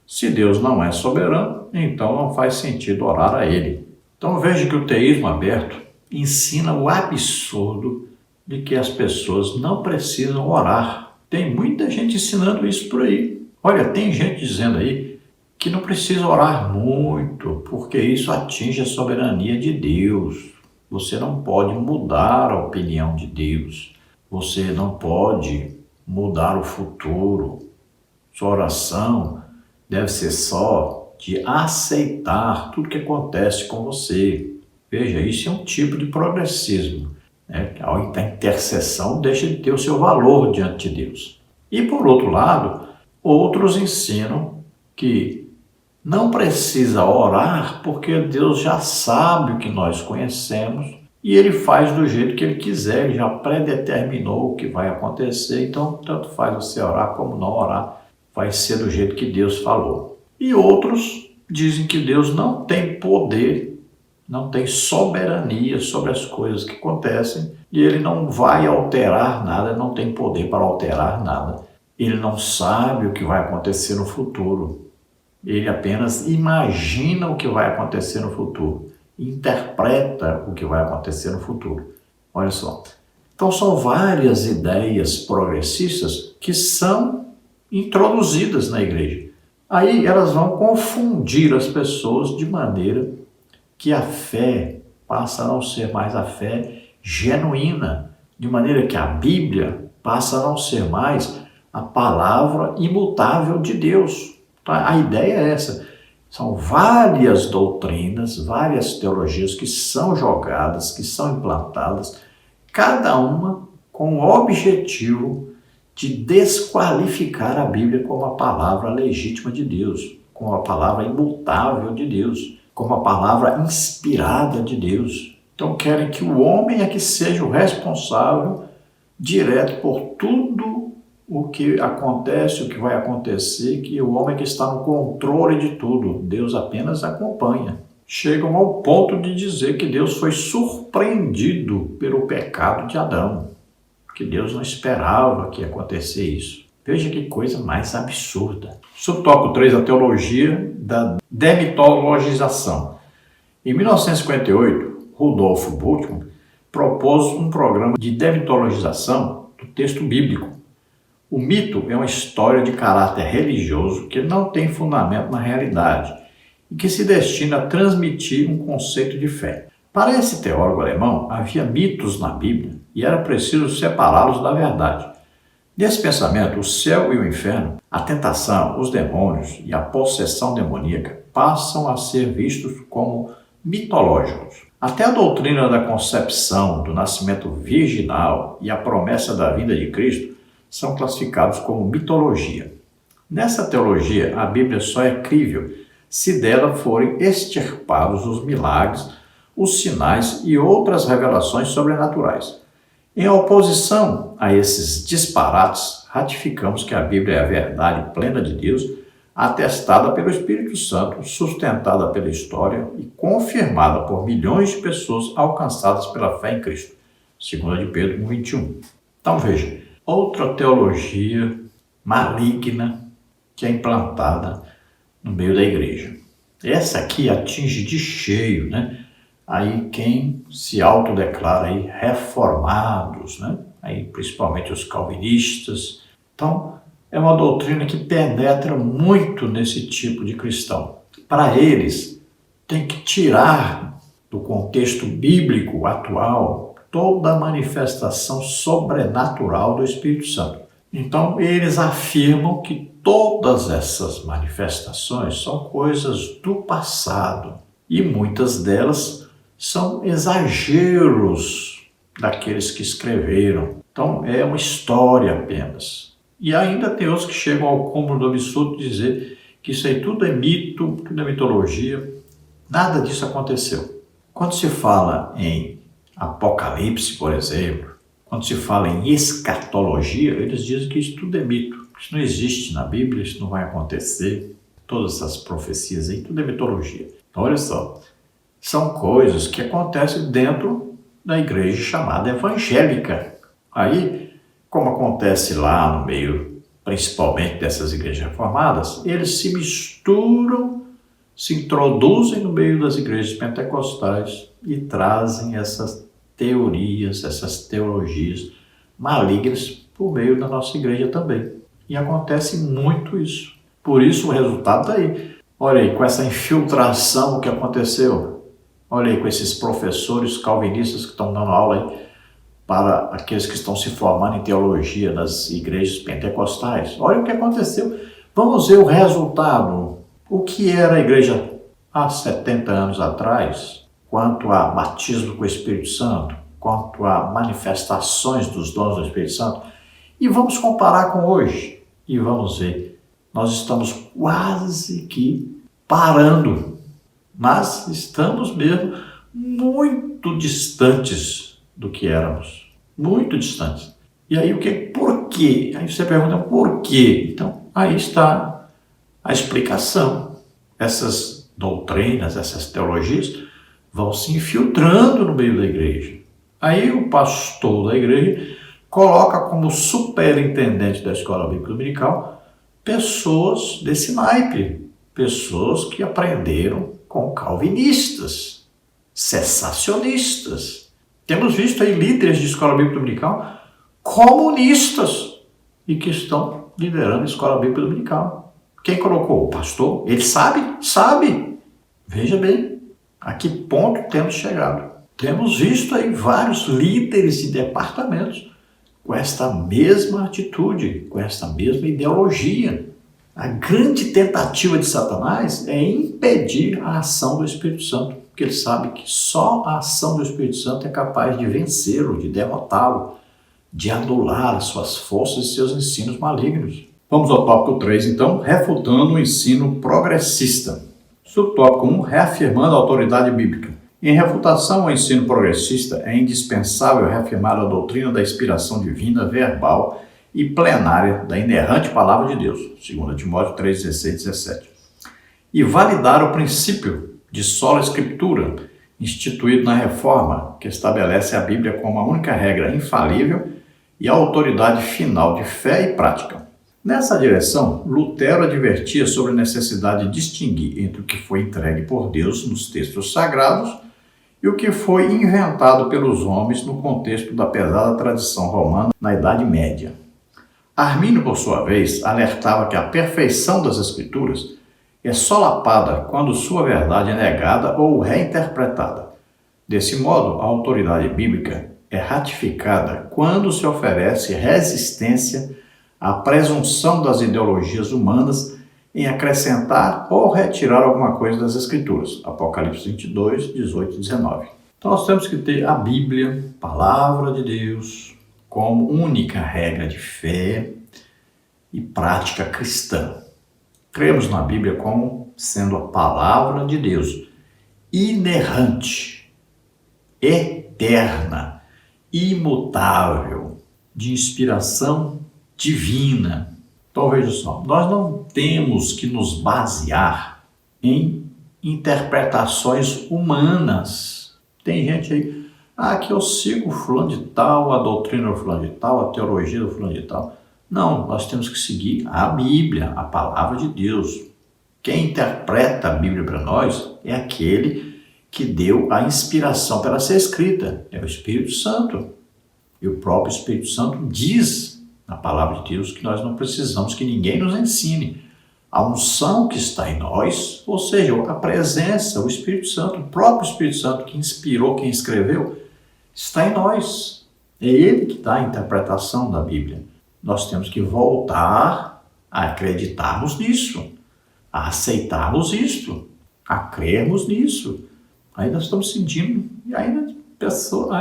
Se Deus não é soberano, então não faz sentido orar a Ele. Então veja que o teísmo aberto ensina o absurdo de que as pessoas não precisam orar. Tem muita gente ensinando isso por aí. Olha, tem gente dizendo aí que não precisa orar muito, porque isso atinge a soberania de Deus. Você não pode mudar a opinião de Deus. Você não pode mudar o futuro. Sua oração deve ser só de aceitar tudo que acontece com você. Veja, isso é um tipo de progressismo, né? A intercessão deixa de ter o seu valor diante de Deus. E por outro lado, outros ensinam que não precisa orar porque Deus já sabe o que nós conhecemos e Ele faz do jeito que Ele quiser, Ele já predeterminou o que vai acontecer, então tanto faz você orar como não orar, vai ser do jeito que Deus falou. E outros dizem que Deus não tem poder, não tem soberania sobre as coisas que acontecem e Ele não vai alterar nada, não tem poder para alterar nada. Ele não sabe o que vai acontecer no futuro. Ele apenas imagina o que vai acontecer no futuro, interpreta o que vai acontecer no futuro. Olha só. Então são várias ideias progressistas que são introduzidas na igreja. Aí elas vão confundir as pessoas de maneira que a fé passa a não ser mais a fé genuína, de maneira que a Bíblia passa a não ser mais a palavra imutável de Deus. Tá? A ideia é essa. São várias doutrinas, várias teologias que são jogadas, que são implantadas, cada uma com o objetivo de desqualificar a Bíblia como a palavra legítima de Deus, como a palavra imutável de Deus, como a palavra inspirada de Deus. Então querem que o homem é que seja o responsável direto por tudo o que acontece, o que vai acontecer, que o homem é que está no controle de tudo. Deus apenas acompanha. Chegam ao ponto de dizer que Deus foi surpreendido pelo pecado de Adão, que Deus não esperava que ia acontecer isso. Veja que coisa mais absurda. Subtópico 3, a teologia da demitologização. Em 1958, Rudolf Bultmann propôs um programa de demitologização do texto bíblico. O mito é uma história de caráter religioso que não tem fundamento na realidade e que se destina a transmitir um conceito de fé. Para esse teólogo alemão, havia mitos na Bíblia e era preciso separá-los da verdade. Nesse pensamento, o céu e o inferno, a tentação, os demônios e a possessão demoníaca passam a ser vistos como mitológicos. Até a doutrina da concepção, do nascimento virginal e a promessa da vinda de Cristo são classificados como mitologia. Nessa teologia, a Bíblia só é crível se dela forem extirpados os milagres, os sinais e outras revelações sobrenaturais. Em oposição a esses disparates, ratificamos que a Bíblia é a verdade plena de Deus, atestada pelo Espírito Santo, sustentada pela história e confirmada por milhões de pessoas alcançadas pela fé em Cristo. 2 de Pedro 1:21. Então veja, outra teologia maligna que é implantada no meio da igreja. Essa aqui atinge de cheio, Aí quem se autodeclara aí reformados, Aí principalmente os calvinistas. Então, é uma doutrina que penetra muito nesse tipo de cristão. Para eles, tem que tirar do contexto bíblico atual toda a manifestação sobrenatural do Espírito Santo. Então, eles afirmam que todas essas manifestações são coisas do passado e muitas delas são exageros daqueles que escreveram. Então, é uma história apenas. E ainda tem outros que chegam ao cúmulo do absurdo de dizer que isso aí tudo é mito, tudo é mitologia. Nada disso aconteceu. Quando se fala em Apocalipse, por exemplo, quando se fala em escatologia, eles dizem que isso tudo é mito. Isso não existe na Bíblia, isso não vai acontecer. Todas essas profecias aí, tudo é mitologia. Então, olha só, são coisas que acontecem dentro da igreja chamada evangélica. Aí, como acontece lá no meio, principalmente dessas igrejas reformadas, eles se misturam, se introduzem no meio das igrejas pentecostais e trazem essas teorias, essas teologias malignas por meio da nossa igreja também. E acontece muito isso. Por isso o resultado está aí. Olha aí, com essa infiltração que aconteceu. Olha aí, com esses professores calvinistas que estão dando aula aí para aqueles que estão se formando em teologia nas igrejas pentecostais. Olha o que aconteceu. Vamos ver o resultado. O que era a igreja há 70 anos atrás, quanto a batismo com o Espírito Santo, quanto a manifestações dos dons do Espírito Santo, e vamos comparar com hoje. E vamos ver, nós estamos quase que parando, mas estamos mesmo muito distantes do que éramos, muito distantes. E aí por quê? Aí você pergunta por quê? Então, aí está a explicação. Essas doutrinas, essas teologias vão se infiltrando no meio da igreja. Aí o pastor da igreja coloca como superintendente da escola bíblica dominical pessoas desse naipe, pessoas que aprenderam com calvinistas, cessacionistas. Temos visto aí líderes de escola bíblica dominical comunistas e que estão liderando a escola bíblica dominical. Quem colocou? O pastor? Ele sabe? Sabe. Veja bem, a que ponto temos chegado. Temos visto aí vários líderes de departamentos com esta mesma atitude, com esta mesma ideologia. A grande tentativa de Satanás é impedir a ação do Espírito Santo, porque ele sabe que só a ação do Espírito Santo é capaz de vencê-lo, de derrotá-lo, de anular as suas forças e seus ensinos malignos. Vamos ao tópico 3, então, refutando o ensino progressista. Subtópico 1, reafirmando a autoridade bíblica. Em refutação ao ensino progressista, é indispensável reafirmar a doutrina da inspiração divina, verbal e plenária da inerrante palavra de Deus, 2 Timóteo 3, 16 e 17. E validar o princípio de sola escritura, instituído na Reforma, que estabelece a Bíblia como a única regra infalível e a autoridade final de fé e prática. Nessa direção, Lutero advertia sobre a necessidade de distinguir entre o que foi entregue por Deus nos textos sagrados e o que foi inventado pelos homens no contexto da pesada tradição romana na Idade Média. Armínio, por sua vez, alertava que a perfeição das Escrituras é solapada quando sua verdade é negada ou reinterpretada. Desse modo, a autoridade bíblica é ratificada quando se oferece resistência à presunção das ideologias humanas em acrescentar ou retirar alguma coisa das Escrituras. Apocalipse 22, 18 e 19. Então nós temos que ter a Bíblia, Palavra de Deus, como única regra de fé e prática cristã. Cremos na Bíblia como sendo a Palavra de Deus, inerrante, eterna, imutável, de inspiração divina. Então veja só, nós não temos que nos basear em interpretações humanas. Tem gente aí, que eu sigo o fulano de tal, a doutrina do fulano de tal, a teologia do fulano de tal. Não, nós temos que seguir a Bíblia, a palavra de Deus. Quem interpreta a Bíblia para nós é aquele que deu a inspiração para ser escrita, é o Espírito Santo. E o próprio Espírito Santo diz na palavra de Deus que nós não precisamos que ninguém nos ensine. A unção que está em nós, ou seja, a presença, o Espírito Santo, o próprio Espírito Santo que inspirou quem escreveu, está em nós. É ele que dá a interpretação da Bíblia. Nós temos que voltar a acreditarmos nisso, a aceitarmos isto, a crermos nisso. Aí nós estamos sentindo, e ainda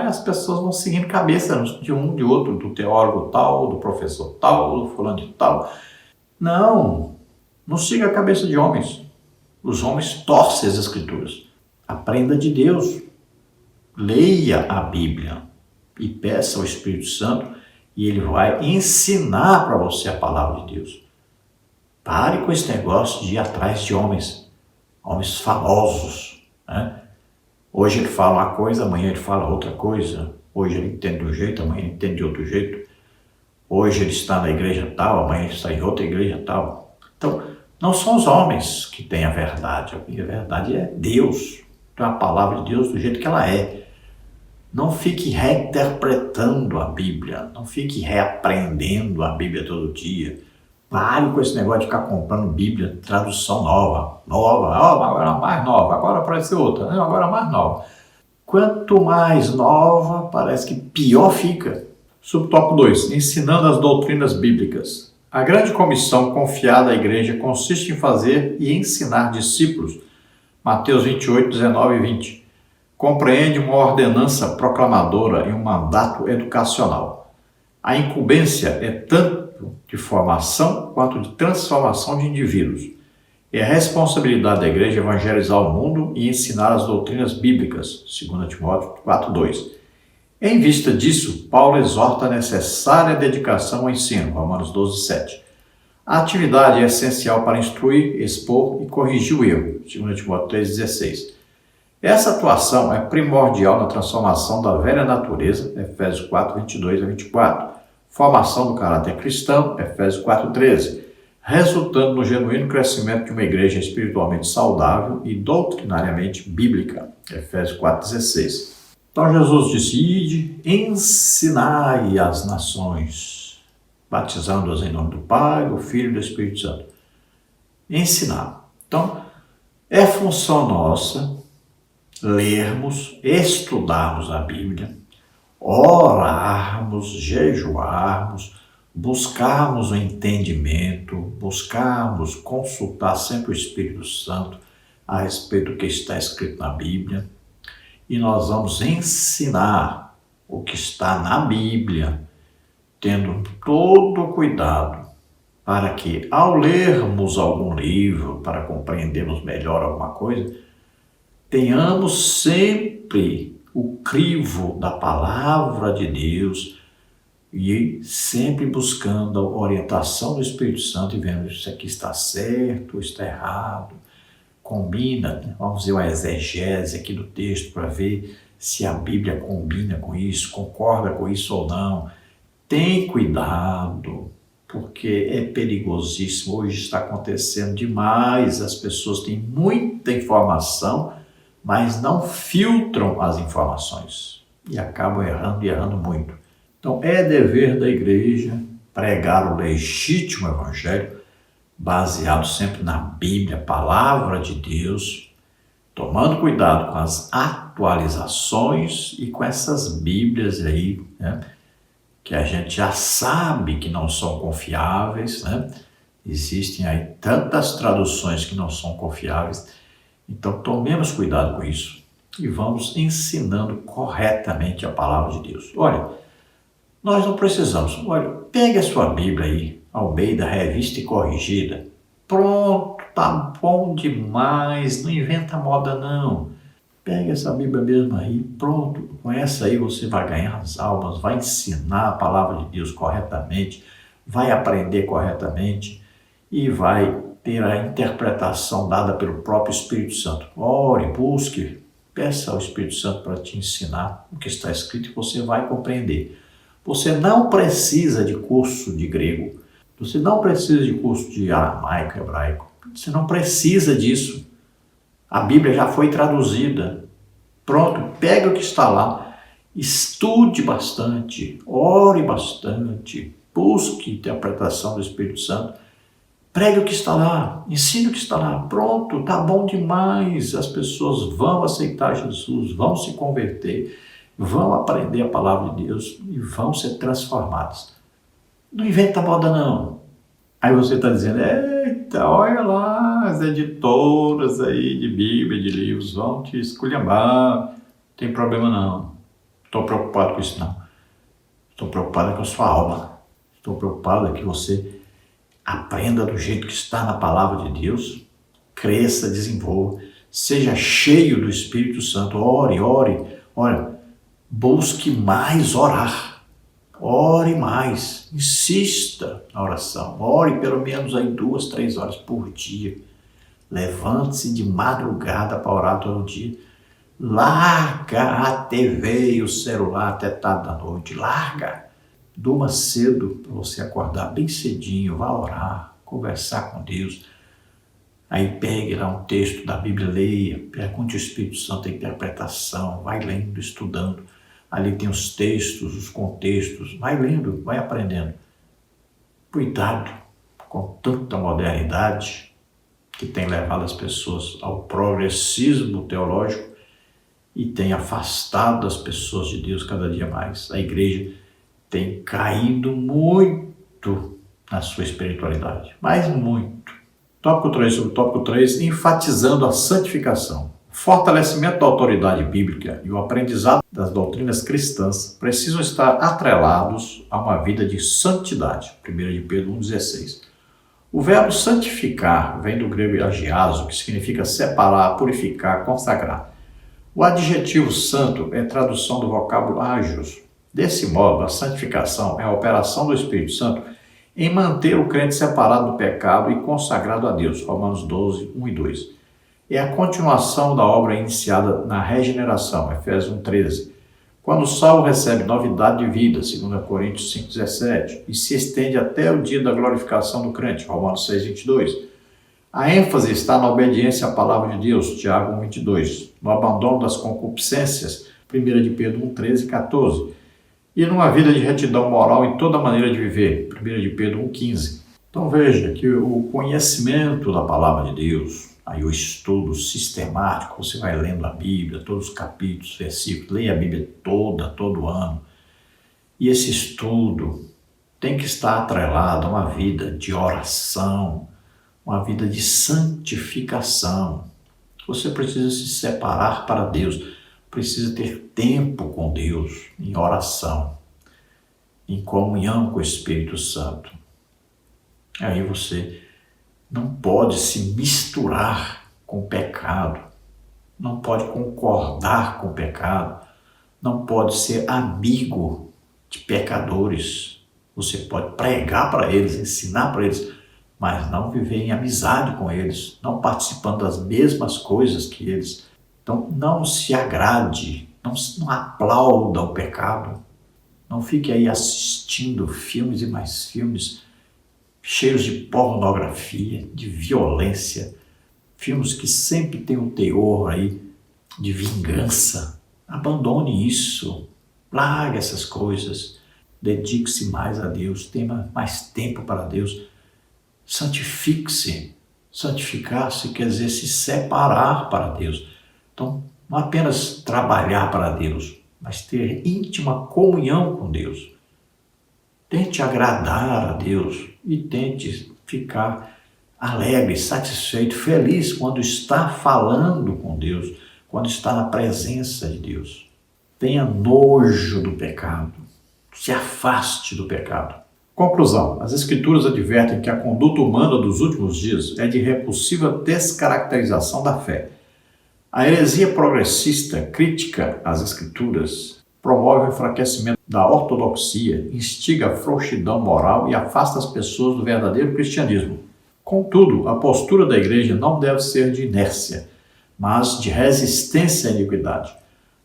as pessoas vão seguindo cabeça de um, de outro, do teólogo tal, do professor tal, do fulano de tal. Não siga a cabeça de homens. Os homens torcem as Escrituras. Aprenda de Deus. Leia a Bíblia e peça ao Espírito Santo e ele vai ensinar para você a palavra de Deus. Pare com esse negócio de ir atrás de homens famosos, né? Hoje ele fala uma coisa, amanhã ele fala outra coisa. Hoje ele entende de um jeito, amanhã ele entende de outro jeito. Hoje ele está na igreja tal, amanhã ele está em outra igreja tal. Então, não são os homens que têm a verdade. A verdade é Deus. Então, a palavra de Deus do jeito que ela é. Não fique reinterpretando a Bíblia. Não fique reaprendendo a Bíblia todo dia. Pare com esse negócio de ficar comprando Bíblia, tradução nova, agora mais nova, agora aparece outra, agora mais nova. Quanto mais nova, parece que pior fica. Subtópico 2, ensinando as doutrinas bíblicas. A grande comissão confiada à igreja consiste em fazer e ensinar discípulos. Mateus 28, 19 e 20. Compreende uma ordenança proclamadora e um mandato educacional. A incumbência é tanto de formação quanto de transformação de indivíduos. É a responsabilidade da igreja evangelizar o mundo e ensinar as doutrinas bíblicas, 2 Timóteo 4:2. Em vista disso, Paulo exorta a necessária dedicação ao ensino, Romanos 12:7. A atividade é essencial para instruir, expor e corrigir o erro, 2 Timóteo 3:16. Essa atuação é primordial na transformação da velha natureza, Efésios 4:22 a 24. Formação do caráter cristão, Efésios 4:13, resultando no genuíno crescimento de uma igreja espiritualmente saudável e doutrinariamente bíblica, Efésios 4:16. Então Jesus disse: ide, ensinai as nações, batizando-as em nome do Pai, do Filho e do Espírito Santo. Ensinar. Então, é função nossa lermos, estudarmos a Bíblia, orarmos, jejuarmos, buscarmos o entendimento, buscarmos consultar sempre o Espírito Santo a respeito do que está escrito na Bíblia, e nós vamos ensinar o que está na Bíblia, tendo todo o cuidado para que, ao lermos algum livro, para compreendermos melhor alguma coisa, tenhamos sempre o crivo da palavra de Deus e sempre buscando a orientação do Espírito Santo e vendo se isso aqui está certo ou está errado, combina, né? Vamos fazer uma exegese aqui do texto para ver se a Bíblia combina com isso, concorda com isso ou não. Tem cuidado, porque é perigosíssimo. Hoje está acontecendo demais, as pessoas têm muita informação, mas não filtram as informações e acabam errando e errando muito. Então é dever da igreja pregar o legítimo evangelho, baseado sempre na Bíblia, palavra de Deus, tomando cuidado com as atualizações e com essas Bíblias aí, né, que a gente já sabe que não são confiáveis, né? Existem aí tantas traduções que não são confiáveis. Então tomemos cuidado com isso e vamos ensinando corretamente a palavra de Deus. Olha, nós não precisamos, pegue a sua Bíblia aí, Almeida, revista e corrigida. Pronto, tá bom demais, não inventa moda não. Pegue essa Bíblia mesmo aí, pronto, com essa aí você vai ganhar as almas, vai ensinar a palavra de Deus corretamente, vai aprender corretamente e vai ter a interpretação dada pelo próprio Espírito Santo. Ore, busque, peça ao Espírito Santo para te ensinar o que está escrito e você vai compreender. Você não precisa de curso de grego, você não precisa de curso de aramaico, hebraico, você não precisa disso. A Bíblia já foi traduzida. Pronto, pega o que está lá, estude bastante, ore bastante, busque interpretação do Espírito Santo, pregue o que está lá, ensine o que está lá. Pronto, tá bom demais. As pessoas vão aceitar Jesus, vão se converter, vão aprender a palavra de Deus e vão ser transformadas. Não inventa moda não. Aí você está dizendo: eita, olha lá, as editoras aí de Bíblia, de livros, vão te esculhambar. Não tem problema não. Estou preocupado com isso não. Estou preocupado com a sua alma. Estou preocupado que você aprenda do jeito que está na palavra de Deus, cresça, desenvolva, seja cheio do Espírito Santo, ore. Olha, busque mais orar. Ore mais, insista na oração, ore pelo menos aí 2, 3 horas por dia. Levante-se de madrugada para orar todo dia. Larga a TV e o celular até tarde da noite, larga. Durma cedo para você acordar bem cedinho, vá orar, conversar com Deus. Aí pegue lá um texto da Bíblia, leia, pergunte ao Espírito Santo a interpretação, vai lendo, estudando. Ali tem os textos, os contextos, vai lendo, vai aprendendo. Cuidado com tanta modernidade que tem levado as pessoas ao progressismo teológico e tem afastado as pessoas de Deus cada dia mais. A igreja tem caído muito na sua espiritualidade, mas muito. Tópico 3, enfatizando a santificação. Fortalecimento da autoridade bíblica e o aprendizado das doutrinas cristãs precisam estar atrelados a uma vida de santidade. 1 de Pedro 1,16. O verbo santificar vem do grego agiazo, que significa separar, purificar, consagrar. O adjetivo santo é tradução do vocábulo agios. Desse modo, a santificação é a operação do Espírito Santo em manter o crente separado do pecado e consagrado a Deus. Romanos 12, 1 e 2. É a continuação da obra iniciada na regeneração, Efésios 1,13, quando Saulo recebe novidade de vida, 2 Coríntios 5,17, e se estende até o dia da glorificação do crente, Romanos 6,22. A ênfase está na obediência à palavra de Deus, Tiago 1,22, no abandono das concupiscências, 1 de Pedro 1, 13 e 14. E numa vida de retidão moral em toda maneira de viver, 1 de Pedro 1, 15. Então veja que o conhecimento da palavra de Deus, aí o estudo sistemático, você vai lendo a Bíblia, todos os capítulos, versículos, leia a Bíblia toda, todo ano. E esse estudo tem que estar atrelado a uma vida de oração, uma vida de santificação. Você precisa se separar para Deus, precisa ter tempo com Deus, em oração, em comunhão com o Espírito Santo. Aí você não pode se misturar com o pecado, não pode concordar com o pecado, não pode ser amigo de pecadores. Você pode pregar para eles, ensinar para eles, mas não viver em amizade com eles, não participando das mesmas coisas que eles. Então não se agrade, não aplauda o pecado, não fique aí assistindo filmes e mais filmes cheios de pornografia, de violência, filmes que sempre tem um teor aí de vingança. Abandone isso, largue essas coisas, dedique-se mais a Deus, tenha mais tempo para Deus, santifique-se. Santificar-se quer dizer se separar para Deus. Então, não apenas trabalhar para Deus, mas ter íntima comunhão com Deus. Tente agradar a Deus e tente ficar alegre, satisfeito, feliz quando está falando com Deus, quando está na presença de Deus. Tenha nojo do pecado, se afaste do pecado. Conclusão: as Escrituras advertem que a conduta humana dos últimos dias é de repulsiva descaracterização da fé. A heresia progressista crítica às Escrituras, promove o enfraquecimento da ortodoxia, instiga a frouxidão moral e afasta as pessoas do verdadeiro cristianismo. Contudo, a postura da igreja não deve ser de inércia, mas de resistência à iniquidade.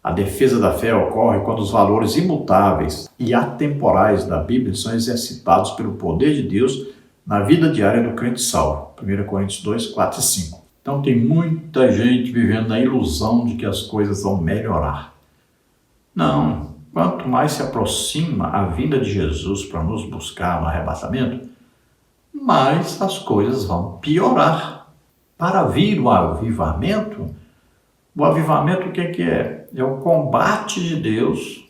A defesa da fé ocorre quando os valores imutáveis e atemporais da Bíblia são exercitados pelo poder de Deus na vida diária do crente salvo. 1 Coríntios 2, 4 e 5. Então tem muita gente vivendo na ilusão de que as coisas vão melhorar. Não, quanto mais se aproxima a vinda de Jesus para nos buscar no arrebatamento, mais as coisas vão piorar. Para vir o avivamento o que é? É o combate de Deus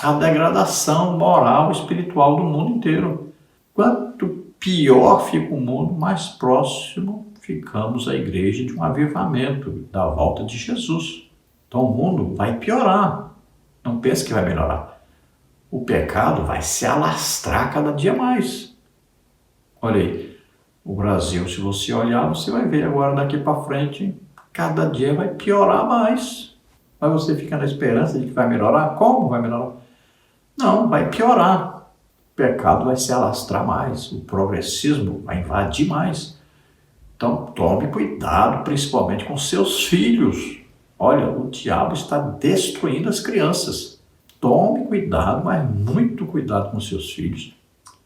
à degradação moral e espiritual do mundo inteiro. Quanto pior fica o mundo, mais próximo ficamos à igreja de um avivamento, da volta de Jesus. Então o mundo vai piorar. Não pense que vai melhorar. O pecado vai se alastrar cada dia mais. Olha aí, o Brasil, se você olhar, você vai ver agora daqui para frente, cada dia vai piorar mais. Mas você fica na esperança de que vai melhorar? Como vai melhorar? Não, vai piorar. O pecado vai se alastrar mais, o progressismo vai invadir mais. Então tome cuidado, principalmente com seus filhos. Olha, o diabo está destruindo as crianças. Tome cuidado, mas muito cuidado com seus filhos.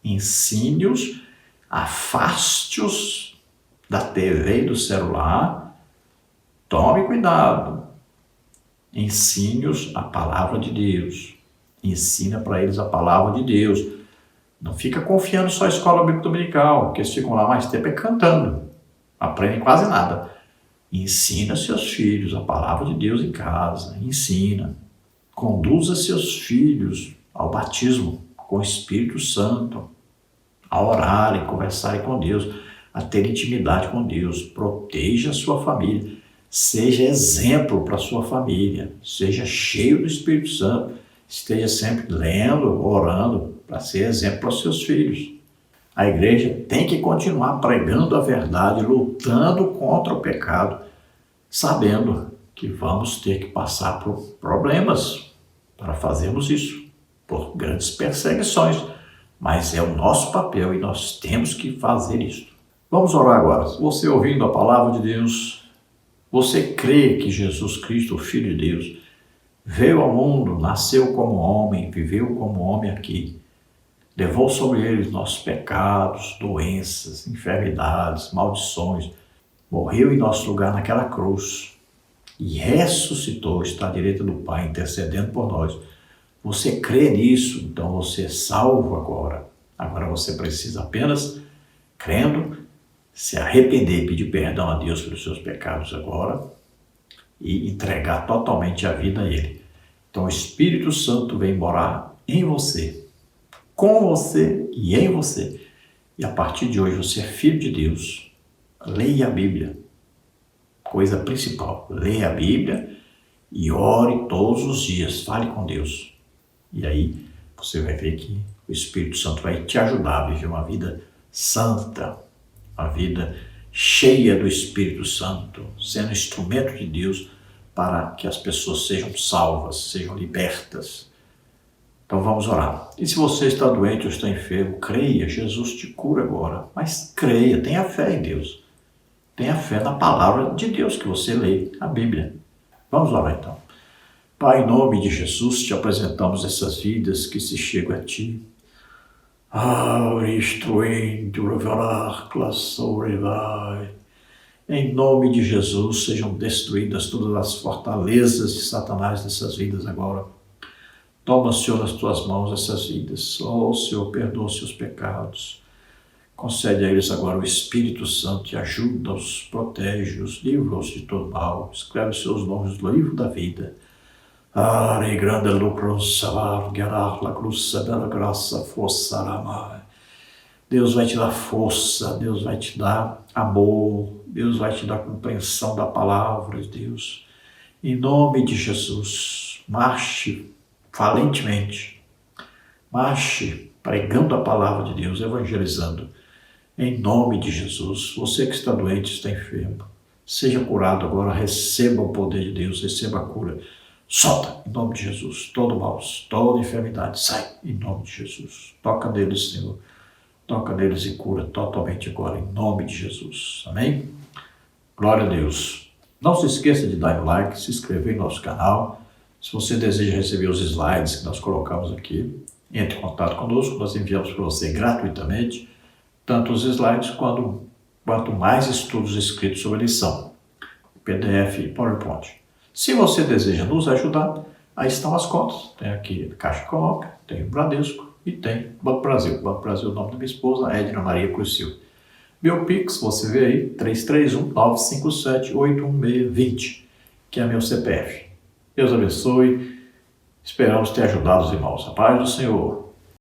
Ensine-os, afaste-os da TV e do celular. Tome cuidado. Ensine-os a palavra de Deus. Ensina para eles a palavra de Deus. Não fica confiando só na escola bíblica dominical, porque eles ficam lá mais tempo cantando. Aprendem quase nada. Ensina seus filhos a palavra de Deus em casa. Ensina. Conduza seus filhos ao batismo com o Espírito Santo, a orarem, conversarem com Deus, a ter intimidade com Deus. Proteja a sua família. Seja exemplo para a sua família. Seja cheio do Espírito Santo. Esteja sempre lendo, orando, para ser exemplo para os seus filhos. A igreja tem que continuar pregando a verdade, lutando contra o pecado, sabendo que vamos ter que passar por problemas para fazermos isso, por grandes perseguições, mas é o nosso papel e nós temos que fazer isso. Vamos orar agora. Você ouvindo a palavra de Deus, você crê que Jesus Cristo, o Filho de Deus, veio ao mundo, nasceu como homem, viveu como homem aqui, levou sobre ele nossos pecados, doenças, enfermidades, maldições, morreu em nosso lugar naquela cruz e ressuscitou, está à direita do Pai, intercedendo por nós. Você crê nisso, então você é salvo agora. Agora você precisa apenas, crendo, se arrepender, pedir perdão a Deus pelos seus pecados agora e entregar totalmente a vida a Ele. Então o Espírito Santo vem morar em você, com você e em você. E a partir de hoje você é filho de Deus. Leia a Bíblia. Coisa principal, leia a Bíblia e ore todos os dias, fale com Deus. E aí você vai ver que o Espírito Santo vai te ajudar a viver uma vida santa, uma vida cheia do Espírito Santo, sendo instrumento de Deus para que as pessoas sejam salvas, sejam libertas. Então vamos orar. E se você está doente ou está enfermo, creia, Jesus te cura agora. Mas creia, tenha fé em Deus. Tenha fé na palavra de Deus que você lê, a Bíblia. Vamos orar então. Pai, em nome de Jesus, te apresentamos essas vidas que se chegam a Ti. Em nome de Jesus, sejam destruídas todas as fortalezas de Satanás dessas vidas agora. Toma, Senhor, nas Tuas mãos essas vidas. Oh, Senhor, perdoa os seus pecados. Concede a eles agora o Espírito Santo e ajuda-os, protege-os, livra-os de todo mal. Escreve seus nomes no livro da vida. Deus vai te dar força, Deus vai te dar amor, Deus vai te dar compreensão da palavra de Deus. Em nome de Jesus, marche valentemente, marche pregando a palavra de Deus, evangelizando. Em nome de Jesus, você que está doente, está enfermo, seja curado agora, receba o poder de Deus, receba a cura. Solta, em nome de Jesus, todo mal, toda enfermidade, sai, em nome de Jesus. Toca neles, Senhor, toca neles e cura totalmente agora, em nome de Jesus. Amém? Glória a Deus. Não se esqueça de dar um like, se inscrever no nosso canal. Se você deseja receber os slides que nós colocamos aqui, entre em contato conosco, nós enviamos para você gratuitamente, tanto os slides quanto mais estudos escritos sobre a lição, PDF e PowerPoint. Se você deseja nos ajudar, aí estão as contas. Tem aqui a Caixa Econômica, tem o Bradesco e tem o Banco Brasil. Banco Brasil é o nome da minha esposa, Edna Maria Cruz Silva. Meu Pix, você vê aí, 331-957-81620, que é meu CPF. Deus abençoe. Esperamos ter ajudado os irmãos. A paz do Senhor.